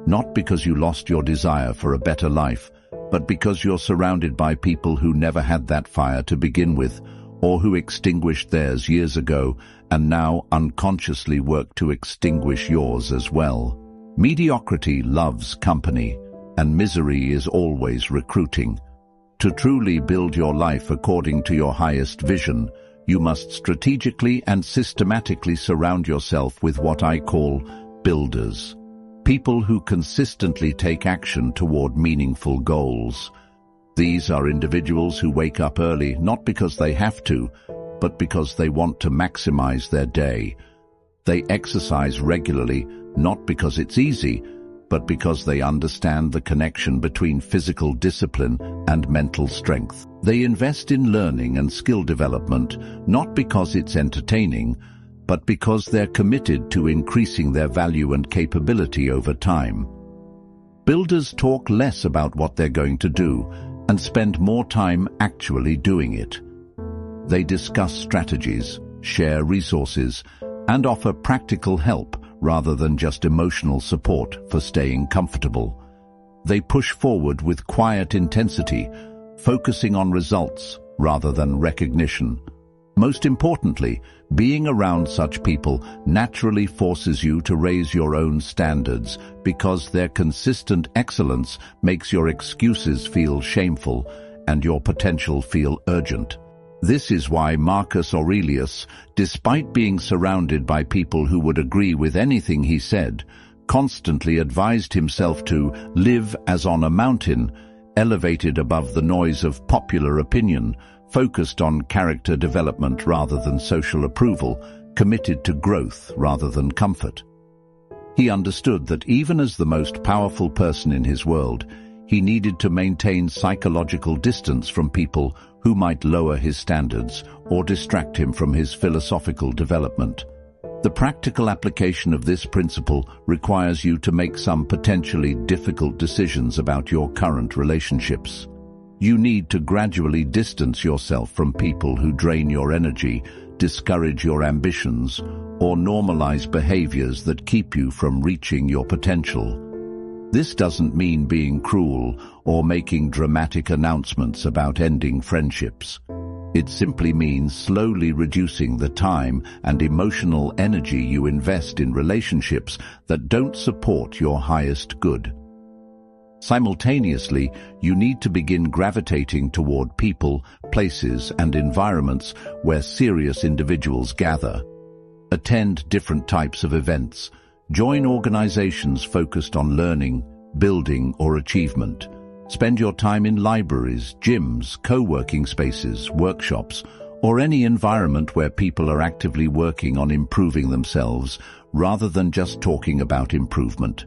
not because you lost your desire for a better life, but because you're surrounded by people who never had that fire to begin with, or who extinguished theirs years ago and now unconsciously work to extinguish yours as well. Mediocrity loves company, and misery is always recruiting. To truly build your life according to your highest vision, you must strategically and systematically surround yourself with what I call builders. People who consistently take action toward meaningful goals. These are individuals who wake up early not because they have to, but because they want to maximize their day. They exercise regularly not because it's easy, but because they understand the connection between physical discipline and mental strength. They invest in learning and skill development not because it's entertaining, but because they're committed to increasing their value and capability over time. Builders talk less about what they're going to do and spend more time actually doing it. They discuss strategies, share resources, and offer practical help rather than just emotional support for staying comfortable. They push forward with quiet intensity, focusing on results rather than recognition. Most importantly, being around such people naturally forces you to raise your own standards because their consistent excellence makes your excuses feel shameful and your potential feel urgent. This is why Marcus Aurelius, despite being surrounded by people who would agree with anything he said, constantly advised himself to live as on a mountain, elevated above the noise of popular opinion, focused on character development rather than social approval, committed to growth rather than comfort. He understood that even as the most powerful person in his world, he needed to maintain psychological distance from people who might lower his standards or distract him from his philosophical development. The practical application of this principle requires you to make some potentially difficult decisions about your current relationships. You need to gradually distance yourself from people who drain your energy, discourage your ambitions, or normalize behaviors that keep you from reaching your potential. This doesn't mean being cruel or making dramatic announcements about ending friendships. It simply means slowly reducing the time and emotional energy you invest in relationships that don't support your highest good. Simultaneously, you need to begin gravitating toward people, places, and environments where serious individuals gather. Attend different types of events. Join organizations focused on learning, building, or achievement. Spend your time in libraries, gyms, co-working spaces, workshops, or any environment where people are actively working on improving themselves rather than just talking about improvement.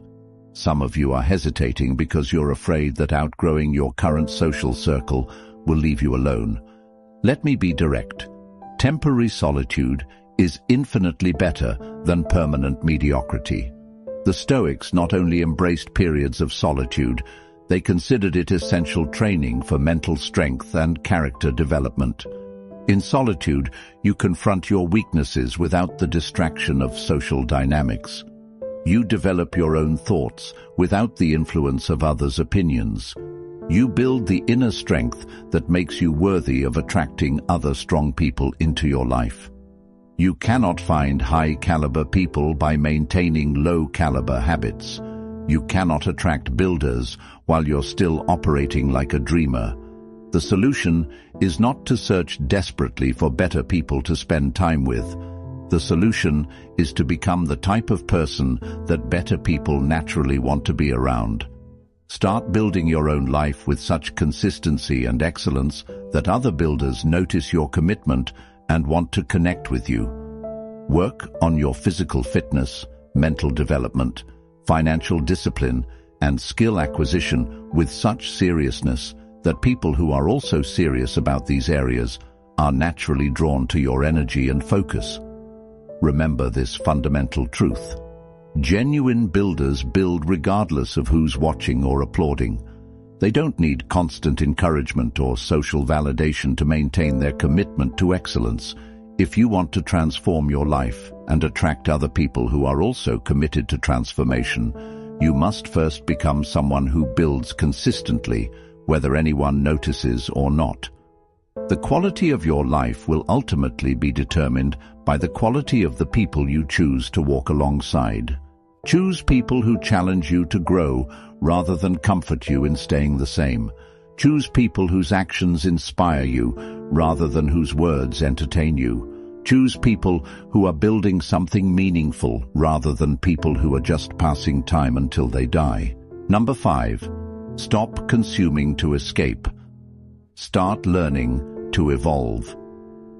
Some of you are hesitating because you're afraid that outgrowing your current social circle will leave you alone. Let me be direct. Temporary solitude is infinitely better than permanent mediocrity. The Stoics not only embraced periods of solitude, they considered it essential training for mental strength and character development. In solitude, you confront your weaknesses without the distraction of social dynamics. You develop your own thoughts without the influence of others' opinions. You build the inner strength that makes you worthy of attracting other strong people into your life. You cannot find high-caliber people by maintaining low-caliber habits. You cannot attract builders while you're still operating like a dreamer. The solution is not to search desperately for better people to spend time with. The solution is to become the type of person that better people naturally want to be around. Start building your own life with such consistency and excellence that other builders notice your commitment and want to connect with you. Work on your physical fitness, mental development, financial discipline, and skill acquisition with such seriousness that people who are also serious about these areas are naturally drawn to your energy and focus. Remember this fundamental truth. Genuine builders build regardless of who's watching or applauding. They don't need constant encouragement or social validation to maintain their commitment to excellence. If you want to transform your life and attract other people who are also committed to transformation, you must first become someone who builds consistently, whether anyone notices or not. The quality of your life will ultimately be determined by the quality of the people you choose to walk alongside. Choose people who challenge you to grow rather than comfort you in staying the same. Choose people whose actions inspire you rather than whose words entertain you. Choose people who are building something meaningful rather than people who are just passing time until they die. Number 5. Stop consuming to escape. Start learning to evolve.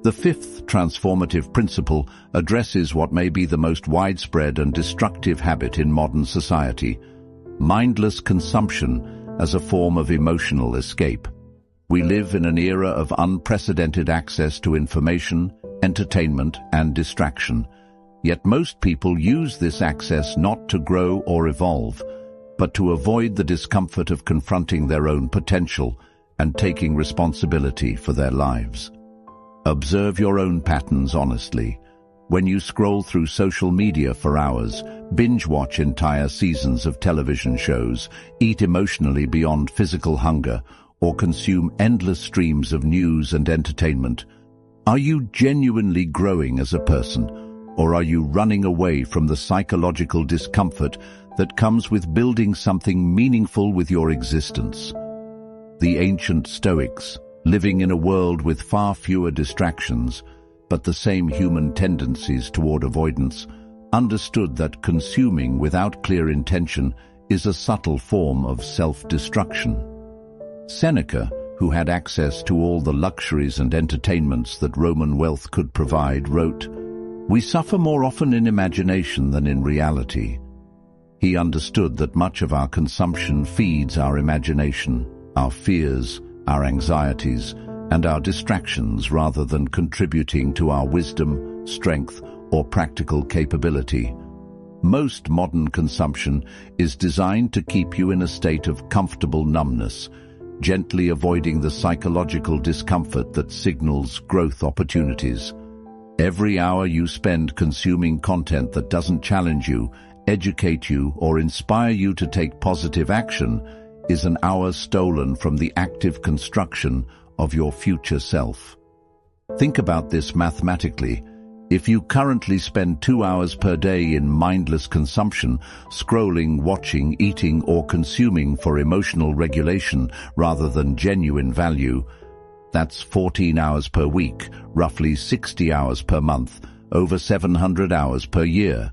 The 5th transformative principle addresses what may be the most widespread and destructive habit in modern society: mindless consumption as a form of emotional escape. We live in an era of unprecedented access to information, entertainment, and distraction. Yet most people use this access not to grow or evolve, but to avoid the discomfort of confronting their own potential and taking responsibility for their lives. Observe your own patterns honestly. When you scroll through social media for hours, binge-watch entire seasons of television shows, eat emotionally beyond physical hunger, or consume endless streams of news and entertainment, Are you genuinely growing as a person, or are you running away from the psychological discomfort that comes with building something meaningful with your existence? The ancient Stoics, living in a world with far fewer distractions, but the same human tendencies toward avoidance, understood that consuming without clear intention is a subtle form of self-destruction. Seneca, who had access to all the luxuries and entertainments that Roman wealth could provide, wrote, "We suffer more often in imagination than in reality." He understood that much of our consumption feeds our imagination, our fears, our anxieties, and our distractions rather than contributing to our wisdom, strength, or practical capability. Most modern consumption is designed to keep you in a state of comfortable numbness, gently avoiding the psychological discomfort that signals growth opportunities. Every hour you spend consuming content that doesn't challenge you, educate you, or inspire you to take positive action is an hour stolen from the active construction of your future self. Think about this mathematically. If you currently spend 2 hours per day in mindless consumption, scrolling, watching, eating, or consuming for emotional regulation rather than genuine value, that's 14 hours per week, roughly 60 hours per month, over 700 hours per year.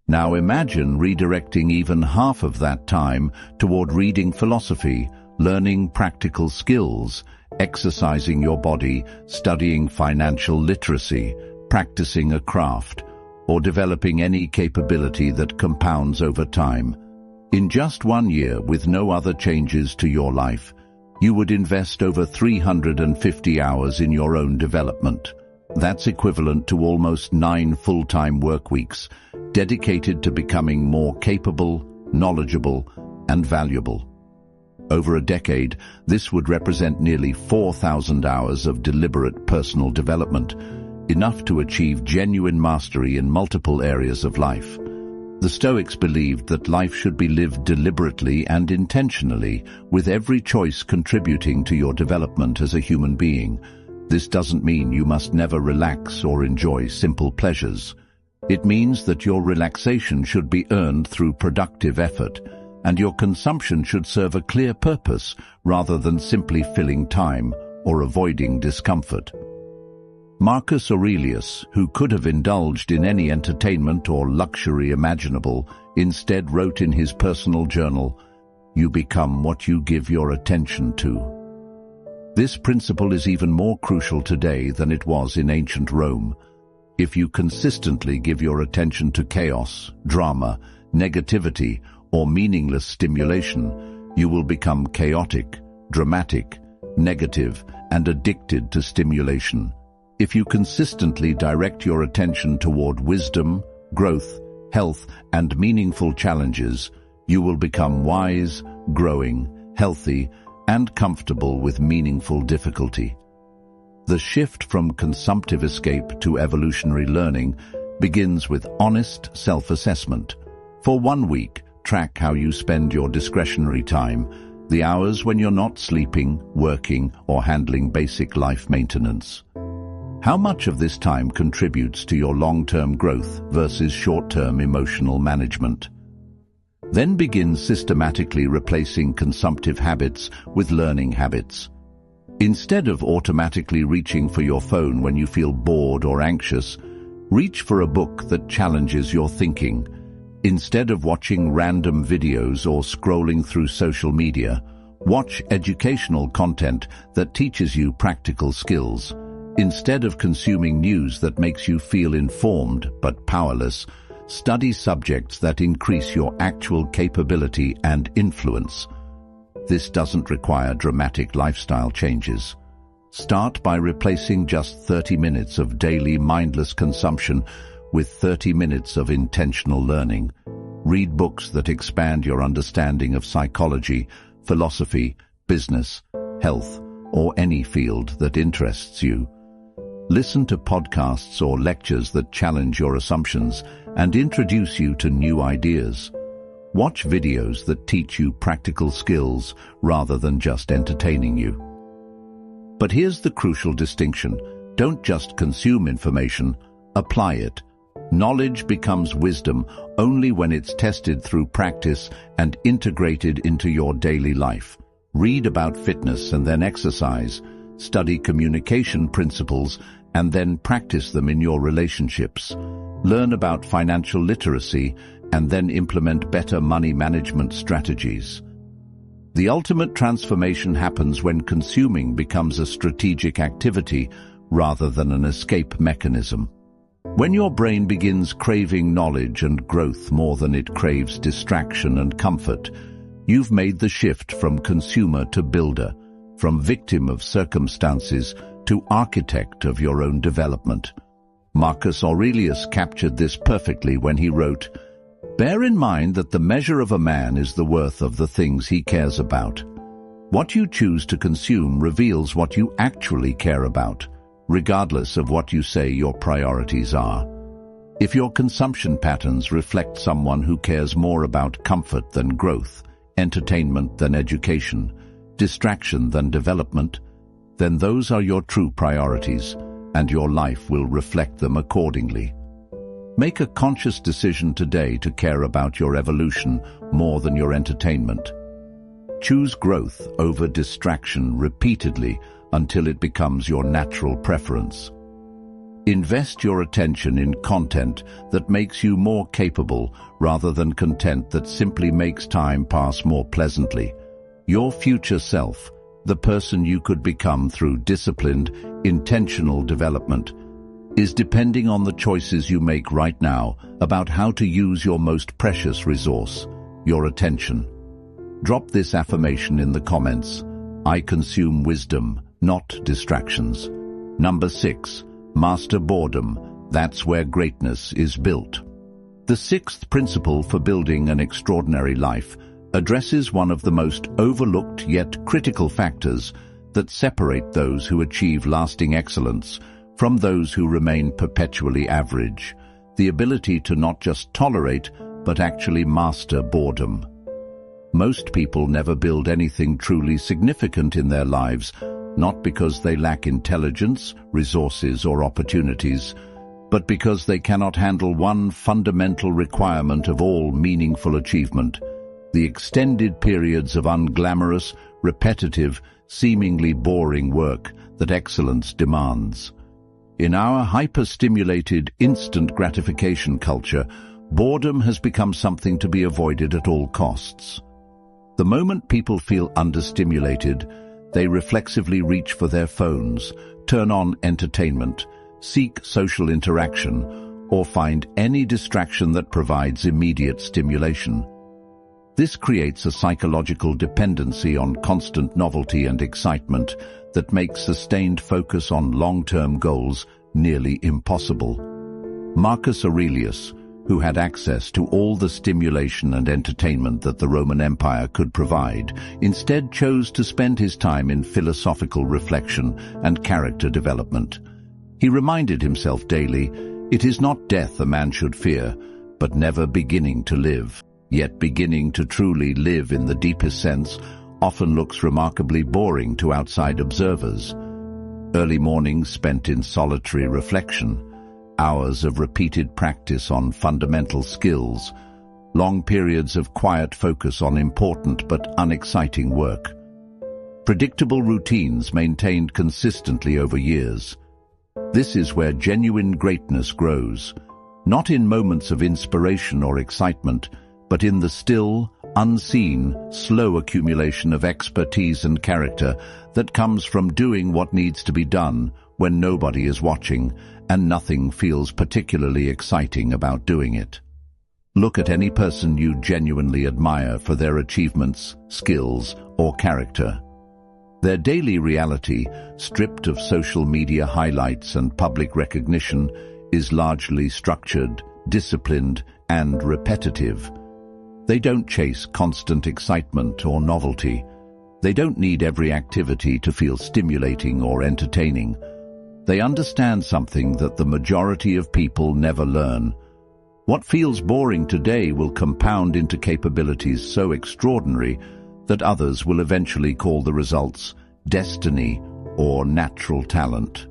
Now imagine redirecting even half of that time toward reading philosophy, learning practical skills, exercising your body, studying financial literacy, practicing a craft, or developing any capability that compounds over time. In just 1 year, with no other changes to your life, you would invest over 350 hours in your own development. That's equivalent to almost 9 full-time work weeks, dedicated to becoming more capable, knowledgeable, and valuable. Over a decade, this would represent nearly 4,000 hours of deliberate personal development, enough to achieve genuine mastery in multiple areas of life. The Stoics believed that life should be lived deliberately and intentionally, with every choice contributing to your development as a human being. This doesn't mean you must never relax or enjoy simple pleasures. It means that your relaxation should be earned through productive effort, and your consumption should serve a clear purpose rather than simply filling time or avoiding discomfort. Marcus Aurelius, who could have indulged in any entertainment or luxury imaginable, instead wrote in his personal journal, "You become what you give your attention to." This principle is even more crucial today than it was in ancient Rome. If you consistently give your attention to chaos, drama, negativity, or meaningless stimulation, you will become chaotic, dramatic, negative, and addicted to stimulation. If you consistently direct your attention toward wisdom, growth, health, and meaningful challenges, you will become wise, growing, healthy, and comfortable with meaningful difficulty. The shift from consumptive escape to evolutionary learning begins with honest self-assessment. For 1 week, track how you spend your discretionary time, the hours when you're not sleeping, working, or handling basic life maintenance. How much of this time contributes to your long-term growth versus short-term emotional management? Then begin systematically replacing consumptive habits with learning habits. Instead of automatically reaching for your phone when you feel bored or anxious, reach for a book that challenges your thinking. Instead of watching random videos or scrolling through social media, watch educational content that teaches you practical skills. Instead of consuming news that makes you feel informed but powerless, study subjects that increase your actual capability and influence. This doesn't require dramatic lifestyle changes. Start by replacing just 30 minutes of daily mindless consumption with 30 minutes of intentional learning. Read books that expand your understanding of psychology, philosophy, business, health, or any field that interests you. Listen to podcasts or lectures that challenge your assumptions and introduce you to new ideas. Watch videos that teach you practical skills rather than just entertaining you. But here's the crucial distinction. Don't just consume information, apply it. Knowledge becomes wisdom only when it's tested through practice and integrated into your daily life. Read about fitness and then exercise. Study communication principles and then practice them in your relationships. Learn about financial literacy and then implement better money management strategies. The ultimate transformation happens when consuming becomes a strategic activity rather than an escape mechanism. When your brain begins craving knowledge and growth more than it craves distraction and comfort, you've made the shift from consumer to builder, from victim of circumstances to architect of your own development. Marcus Aurelius captured this perfectly when he wrote, "Bear in mind that the measure of a man is the worth of the things he cares about." What you choose to consume reveals what you actually care about, regardless of what you say your priorities are. If your consumption patterns reflect someone who cares more about comfort than growth, entertainment than education, distraction than development, then those are your true priorities, and your life will reflect them accordingly. Make a conscious decision today to care about your evolution more than your entertainment. Choose growth over distraction repeatedly until it becomes your natural preference. Invest your attention in content that makes you more capable rather than content that simply makes time pass more pleasantly. Your future self, the person you could become through disciplined, intentional development, is depending on the choices you make right now about how to use your most precious resource, your attention. Drop this affirmation in the comments. I consume wisdom, not distractions. Number 6. Master boredom. That's where greatness is built. The sixth principle for building an extraordinary life addresses one of the most overlooked yet critical factors that separate those who achieve lasting excellence from those who remain perpetually average: the ability to not just tolerate, but actually master boredom. Most people never build anything truly significant in their lives, not because they lack intelligence, resources, or opportunities, but because they cannot handle one fundamental requirement of all meaningful achievement: the extended periods of unglamorous, repetitive, seemingly boring work that excellence demands. In our hyper-stimulated, instant gratification culture, boredom has become something to be avoided at all costs. The moment people feel understimulated, they reflexively reach for their phones, turn on entertainment, seek social interaction, or find any distraction that provides immediate stimulation. This creates a psychological dependency on constant novelty and excitement that makes sustained focus on long-term goals nearly impossible. Marcus Aurelius, who had access to all the stimulation and entertainment that the Roman Empire could provide, instead chose to spend his time in philosophical reflection and character development. He reminded himself daily, "It is not death a man should fear, but never beginning to live." Yet beginning to truly live in the deepest sense often looks remarkably boring to outside observers. Early mornings spent in solitary reflection, hours of repeated practice on fundamental skills, long periods of quiet focus on important but unexciting work. Predictable routines maintained consistently over years. This is where genuine greatness grows, not in moments of inspiration or excitement, but in the still, unseen, slow accumulation of expertise and character that comes from doing what needs to be done when nobody is watching and nothing feels particularly exciting about doing it. Look at any person you genuinely admire for their achievements, skills, or character. Their daily reality, stripped of social media highlights and public recognition, is largely structured, disciplined, and repetitive. They don't chase constant excitement or novelty. They don't need every activity to feel stimulating or entertaining. They understand something that the majority of people never learn. What feels boring today will compound into capabilities so extraordinary that others will eventually call the results destiny or natural talent.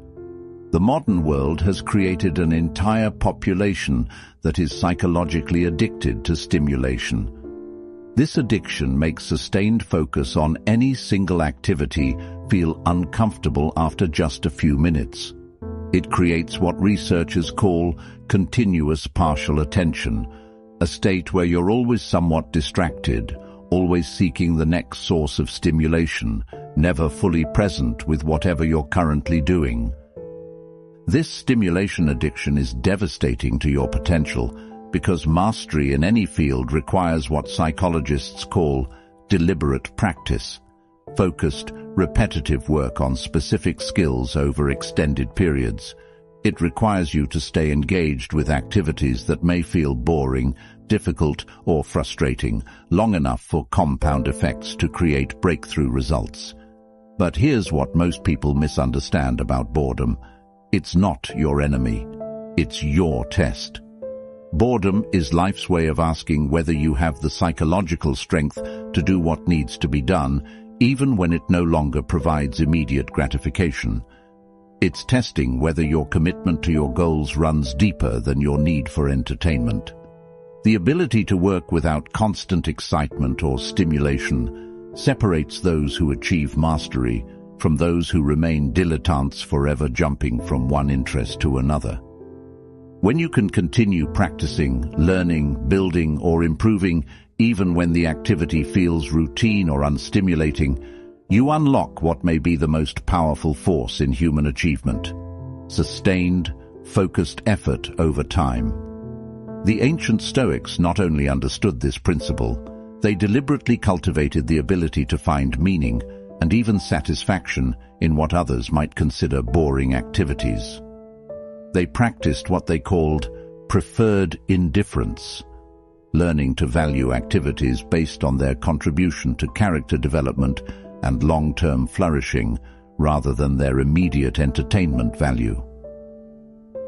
The modern world has created an entire population that is psychologically addicted to stimulation. This addiction makes sustained focus on any single activity feel uncomfortable after just a few minutes. It creates what researchers call continuous partial attention, a state where you're always somewhat distracted, always seeking the next source of stimulation, never fully present with whatever you're currently doing. This stimulation addiction is devastating to your potential because mastery in any field requires what psychologists call deliberate practice, focused, repetitive work on specific skills over extended periods. It requires you to stay engaged with activities that may feel boring, difficult, or frustrating, long enough for compound effects to create breakthrough results. But here's what most people misunderstand about boredom. It's not your enemy. It's your test. Boredom is life's way of asking whether you have the psychological strength to do what needs to be done, even when it no longer provides immediate gratification. It's testing whether your commitment to your goals runs deeper than your need for entertainment. The ability to work without constant excitement or stimulation separates those who achieve mastery from those who remain dilettantes, forever jumping from one interest to another. When you can continue practicing, learning, building, or improving, even when the activity feels routine or unstimulating, you unlock what may be the most powerful force in human achievement: sustained, focused effort over time. The ancient Stoics not only understood this principle, they deliberately cultivated the ability to find meaning and even satisfaction in what others might consider boring activities. They practiced what they called preferred indifference, learning to value activities based on their contribution to character development and long-term flourishing rather than their immediate entertainment value.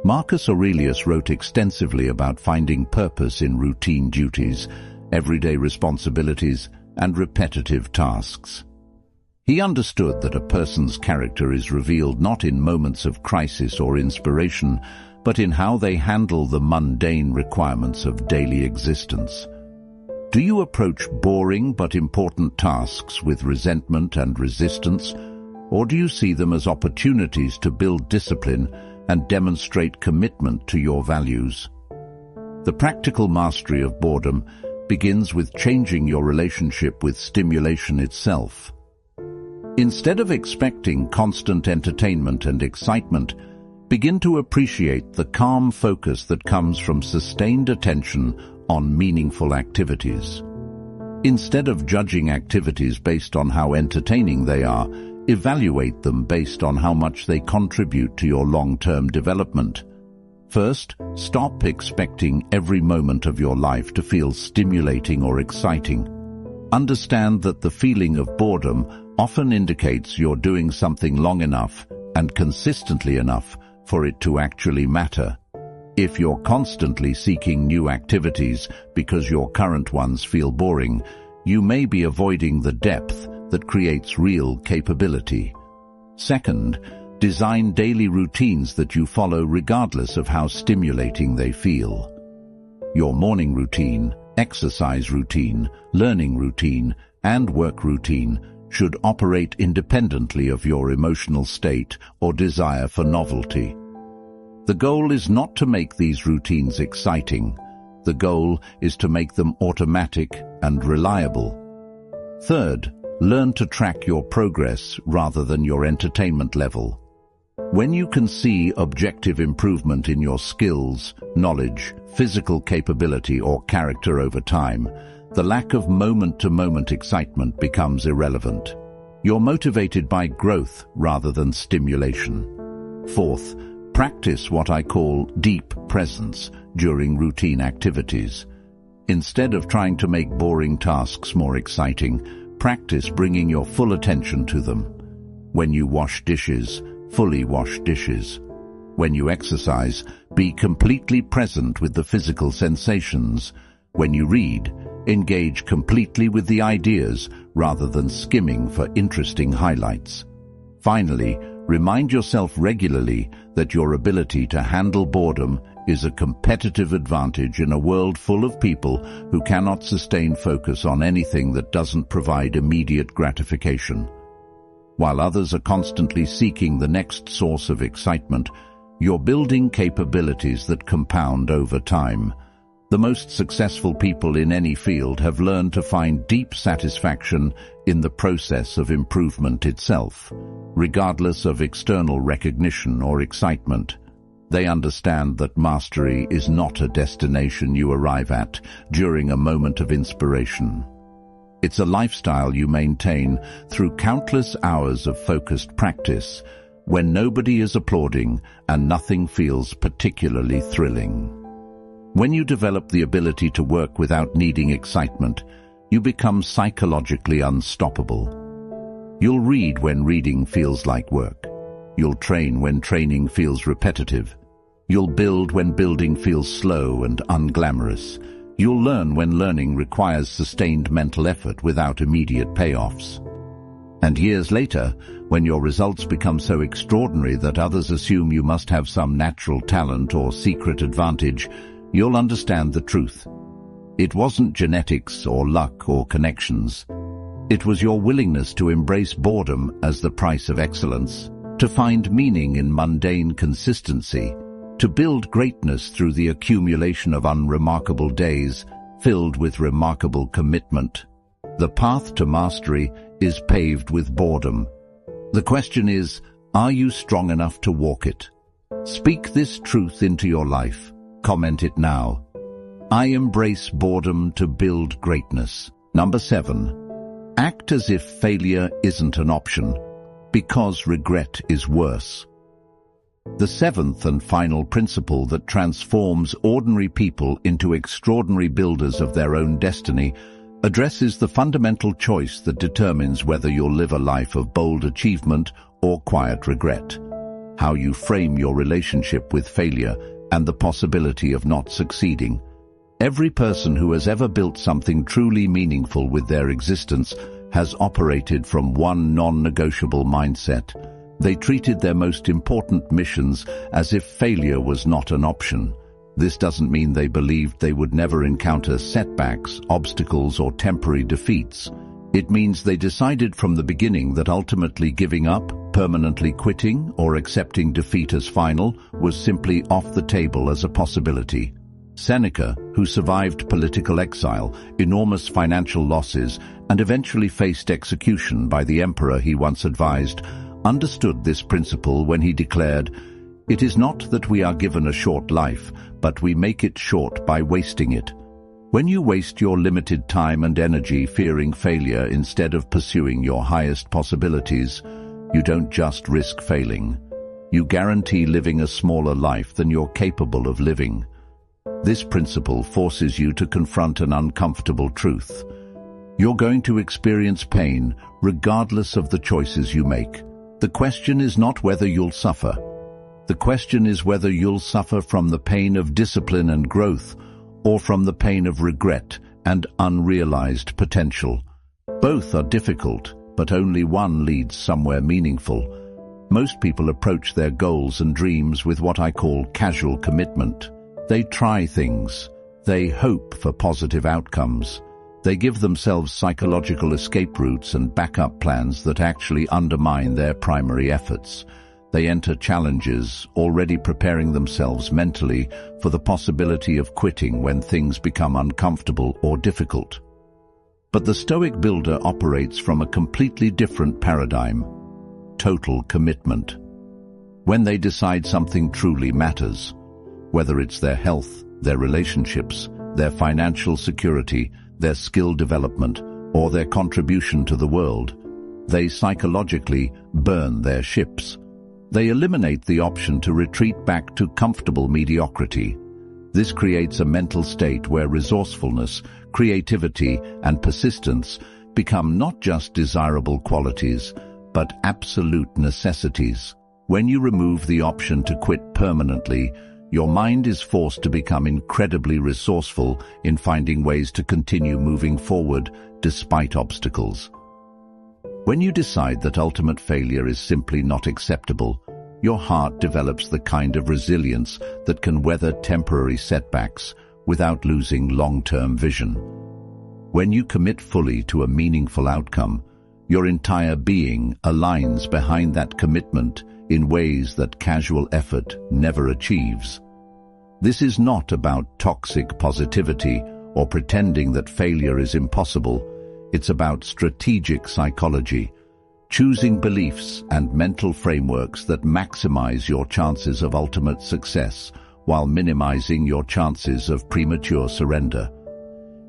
Marcus Aurelius wrote extensively about finding purpose in routine duties, everyday responsibilities, and repetitive tasks. He understood that a person's character is revealed not in moments of crisis or inspiration, but in how they handle the mundane requirements of daily existence. Do you approach boring but important tasks with resentment and resistance, or do you see them as opportunities to build discipline and demonstrate commitment to your values? The practical mastery of boredom begins with changing your relationship with stimulation itself. Instead of expecting constant entertainment and excitement, begin to appreciate the calm focus that comes from sustained attention on meaningful activities. Instead of judging activities based on how entertaining they are, evaluate them based on how much they contribute to your long-term development. First, stop expecting every moment of your life to feel stimulating or exciting. Understand that the feeling of boredom often indicates you're doing something long enough and consistently enough for it to actually matter. If you're constantly seeking new activities because your current ones feel boring, you may be avoiding the depth that creates real capability. Second, design daily routines that you follow regardless of how stimulating they feel. Your morning routine, exercise routine, learning routine, and work routine should operate independently of your emotional state or desire for novelty. The goal is not to make these routines exciting. The goal is to make them automatic and reliable. Third, learn to track your progress rather than your entertainment level. When you can see objective improvement in your skills, knowledge, physical capability, or character over time, the lack of moment-to-moment excitement becomes irrelevant. You're motivated by growth rather than stimulation. Fourth, practice what I call deep presence during routine activities. Instead of trying to make boring tasks more exciting, practice bringing your full attention to them. When you wash dishes, fully wash dishes. When you exercise, be completely present with the physical sensations. When you read, engage completely with the ideas rather than skimming for interesting highlights. Finally, remind yourself regularly that your ability to handle boredom is a competitive advantage in a world full of people who cannot sustain focus on anything that doesn't provide immediate gratification. While others are constantly seeking the next source of excitement, you're building capabilities that compound over time. The most successful people in any field have learned to find deep satisfaction in the process of improvement itself, regardless of external recognition or excitement. They understand that mastery is not a destination you arrive at during a moment of inspiration. It's a lifestyle you maintain through countless hours of focused practice, when nobody is applauding and nothing feels particularly thrilling. When you develop the ability to work without needing excitement, you become psychologically unstoppable. You'll read when reading feels like work. You'll train when training feels repetitive. You'll build when building feels slow and unglamorous. You'll learn when learning requires sustained mental effort without immediate payoffs. And years later, when your results become so extraordinary that others assume you must have some natural talent or secret advantage, you'll understand the truth. It wasn't genetics or luck or connections. It was your willingness to embrace boredom as the price of excellence, to find meaning in mundane consistency, to build greatness through the accumulation of unremarkable days filled with remarkable commitment. The path to mastery is paved with boredom. The question is, are you strong enough to walk it? Speak this truth into your life. Comment it now. I embrace boredom to build greatness. Number 7. Act as if failure isn't an option, because regret is worse. The seventh and final principle that transforms ordinary people into extraordinary builders of their own destiny addresses the fundamental choice that determines whether you'll live a life of bold achievement or quiet regret. How you frame your relationship with failure and the possibility of not succeeding. Every person who has ever built something truly meaningful with their existence has operated from one non-negotiable mindset. They treated their most important missions as if failure was not an option. This doesn't mean they believed they would never encounter setbacks, obstacles, or temporary defeats. It means they decided from the beginning that ultimately giving up, permanently quitting, or accepting defeat as final was simply off the table as a possibility. Seneca, who survived political exile, enormous financial losses, and eventually faced execution by the emperor he once advised, understood this principle when he declared, "It is not that we are given a short life, but we make it short by wasting it." When you waste your limited time and energy fearing failure instead of pursuing your highest possibilities, you don't just risk failing. You guarantee living a smaller life than you're capable of living. This principle forces you to confront an uncomfortable truth. You're going to experience pain regardless of the choices you make. The question is not whether you'll suffer. The question is whether you'll suffer from the pain of discipline and growth, or from the pain of regret and unrealized potential. Both are difficult, but only one leads somewhere meaningful. Most people approach their goals and dreams with what I call casual commitment. They try things. They hope for positive outcomes. They give themselves psychological escape routes and backup plans that actually undermine their primary efforts. They enter challenges, already preparing themselves mentally for the possibility of quitting when things become uncomfortable or difficult. But the Stoic builder operates from a completely different paradigm: total commitment. When they decide something truly matters, whether it's their health, their relationships, their financial security, their skill development, or their contribution to the world, they psychologically burn their ships. They eliminate the option to retreat back to comfortable mediocrity. This creates a mental state where resourcefulness, creativity, and persistence become not just desirable qualities, but absolute necessities. When you remove the option to quit permanently, your mind is forced to become incredibly resourceful in finding ways to continue moving forward despite obstacles. When you decide that ultimate failure is simply not acceptable, your heart develops the kind of resilience that can weather temporary setbacks without losing long-term vision. When you commit fully to a meaningful outcome, your entire being aligns behind that commitment in ways that casual effort never achieves. This is not about toxic positivity or pretending that failure is impossible. It's about strategic psychology, choosing beliefs and mental frameworks that maximize your chances of ultimate success while minimizing your chances of premature surrender.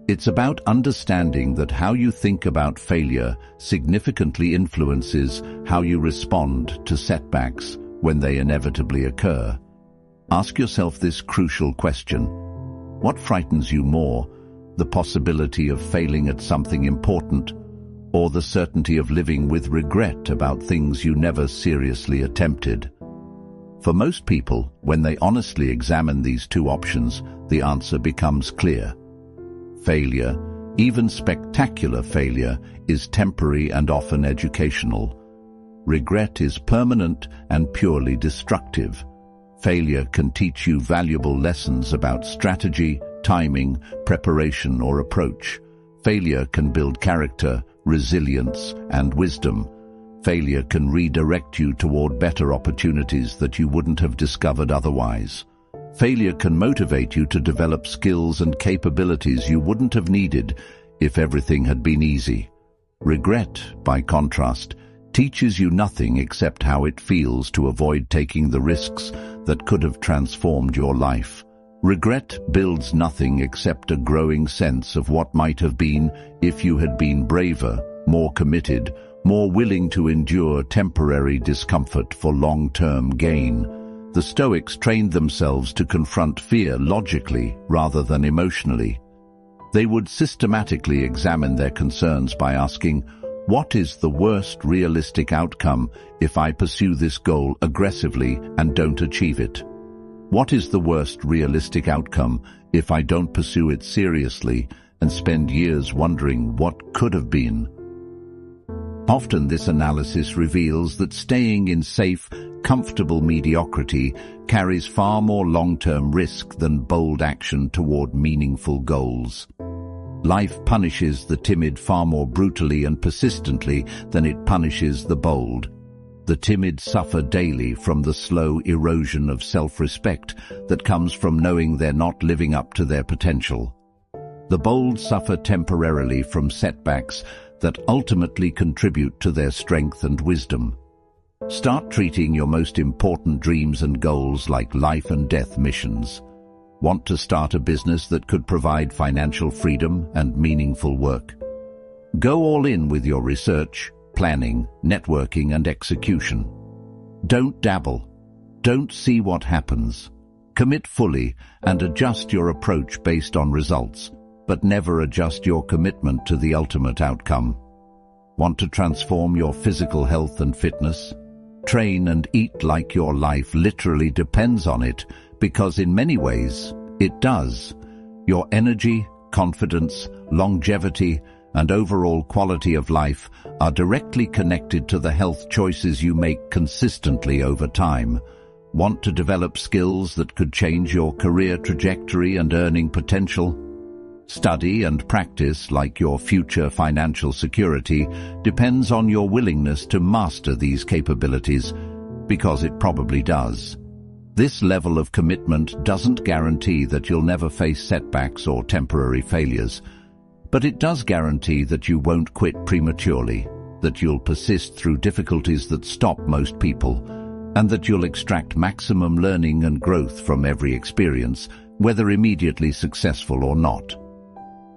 It's about understanding that how you think about failure significantly influences how you respond to setbacks when they inevitably occur. Ask yourself this crucial question: what frightens you more, the possibility of failing at something important, or the certainty of living with regret about things you never seriously attempted? For most people, when they honestly examine these two options, the answer becomes clear. Failure, even spectacular failure, is temporary and often educational. Regret is permanent and purely destructive. Failure can teach you valuable lessons about strategy, timing, preparation, or approach. Failure can build character, resilience, and wisdom. Failure can redirect you toward better opportunities that you wouldn't have discovered otherwise. Failure can motivate you to develop skills and capabilities you wouldn't have needed if everything had been easy. Regret, by contrast, teaches you nothing except how it feels to avoid taking the risks that could have transformed your life. Regret builds nothing except a growing sense of what might have been if you had been braver, more committed, more willing to endure temporary discomfort for long-term gain. The Stoics trained themselves to confront fear logically rather than emotionally. They would systematically examine their concerns by asking, what is the worst realistic outcome if I pursue this goal aggressively and don't achieve it? What is the worst realistic outcome if I don't pursue it seriously and spend years wondering what could have been? Often this analysis reveals that staying in safe, comfortable mediocrity carries far more long-term risk than bold action toward meaningful goals. Life punishes the timid far more brutally and persistently than it punishes the bold. The timid suffer daily from the slow erosion of self-respect that comes from knowing they're not living up to their potential. The bold suffer temporarily from setbacks that ultimately contribute to their strength and wisdom. Start treating your most important dreams and goals like life and death missions. Want to start a business that could provide financial freedom and meaningful work? Go all in with your research, planning, networking, and execution. Don't dabble. Don't see what happens. Commit fully and adjust your approach based on results, but never adjust your commitment to the ultimate outcome. Want to transform your physical health and fitness? Train and eat like your life literally depends on it, because in many ways, it does. Your energy, confidence, longevity, and overall quality of life are directly connected to the health choices you make consistently over time. Want to develop skills that could change your career trajectory and earning potential? Study and practice like your future financial security depends on your willingness to master these capabilities, because it probably does. This level of commitment doesn't guarantee that you'll never face setbacks or temporary failures, but it does guarantee that you won't quit prematurely, that you'll persist through difficulties that stop most people, and that you'll extract maximum learning and growth from every experience, whether immediately successful or not.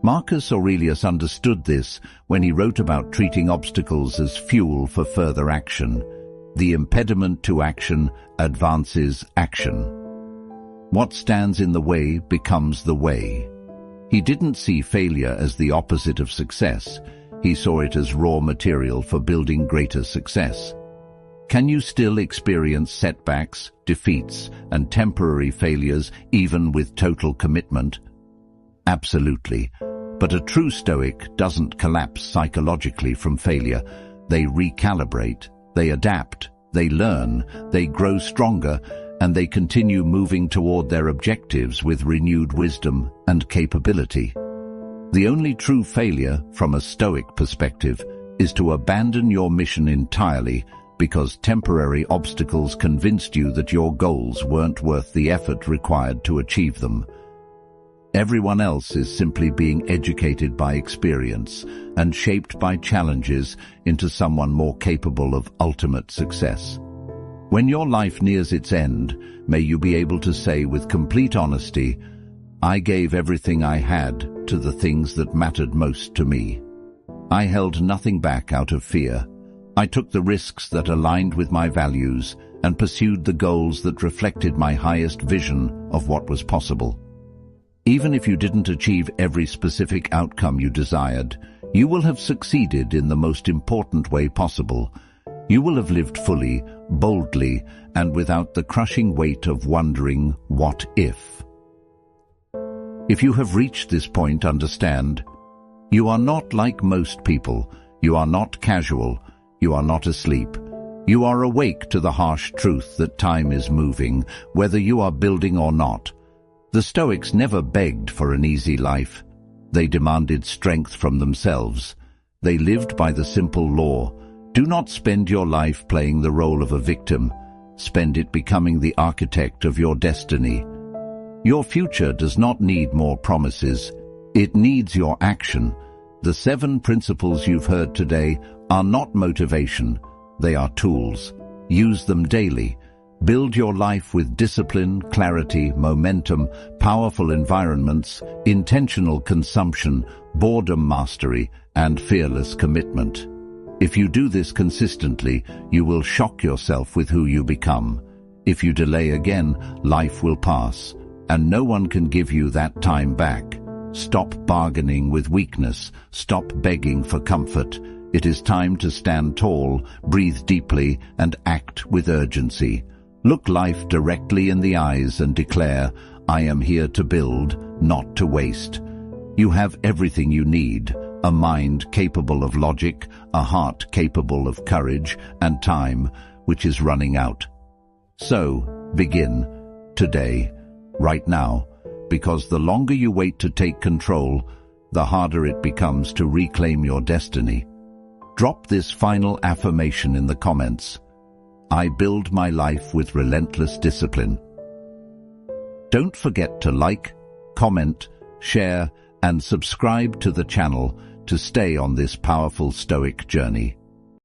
Marcus Aurelius understood this when he wrote about treating obstacles as fuel for further action. The impediment to action advances action. What stands in the way becomes the way. He didn't see failure as the opposite of success. He saw it as raw material for building greater success. Can you still experience setbacks, defeats, and temporary failures even with total commitment? Absolutely. But a true Stoic doesn't collapse psychologically from failure. They recalibrate, they adapt, they learn, they grow stronger, and they continue moving toward their objectives with renewed wisdom and capability. The only true failure, from a Stoic perspective, is to abandon your mission entirely because temporary obstacles convinced you that your goals weren't worth the effort required to achieve them. Everyone else is simply being educated by experience and shaped by challenges into someone more capable of ultimate success. When your life nears its end, may you be able to say with complete honesty, "I gave everything I had to the things that mattered most to me. I held nothing back out of fear. I took the risks that aligned with my values and pursued the goals that reflected my highest vision of what was possible." Even if you didn't achieve every specific outcome you desired, you will have succeeded in the most important way possible. You will have lived fully, boldly, and without the crushing weight of wondering, what if? If you have reached this point, understand, you are not like most people. You are not casual. You are not asleep. You are awake to the harsh truth that time is moving, whether you are building or not. The Stoics never begged for an easy life. They demanded strength from themselves. They lived by the simple law: do not spend your life playing the role of a victim. Spend it becoming the architect of your destiny. Your future does not need more promises. It needs your action. The 7 principles you've heard today are not motivation. They are tools. Use them daily. Build your life with discipline, clarity, momentum, powerful environments, intentional consumption, boredom mastery, and fearless commitment. If you do this consistently, you will shock yourself with who you become. If you delay again, life will pass, and no one can give you that time back. Stop bargaining with weakness. Stop begging for comfort. It is time to stand tall, breathe deeply, and act with urgency. Look life directly in the eyes and declare, "I am here to build, not to waste." You have everything you need: a mind capable of logic, a heart capable of courage, and time, which is running out. So, begin, today, right now, because the longer you wait to take control, the harder it becomes to reclaim your destiny. Drop this final affirmation in the comments: I build my life with relentless discipline. Don't forget to like, comment, share, and subscribe to the channel to stay on this powerful Stoic journey.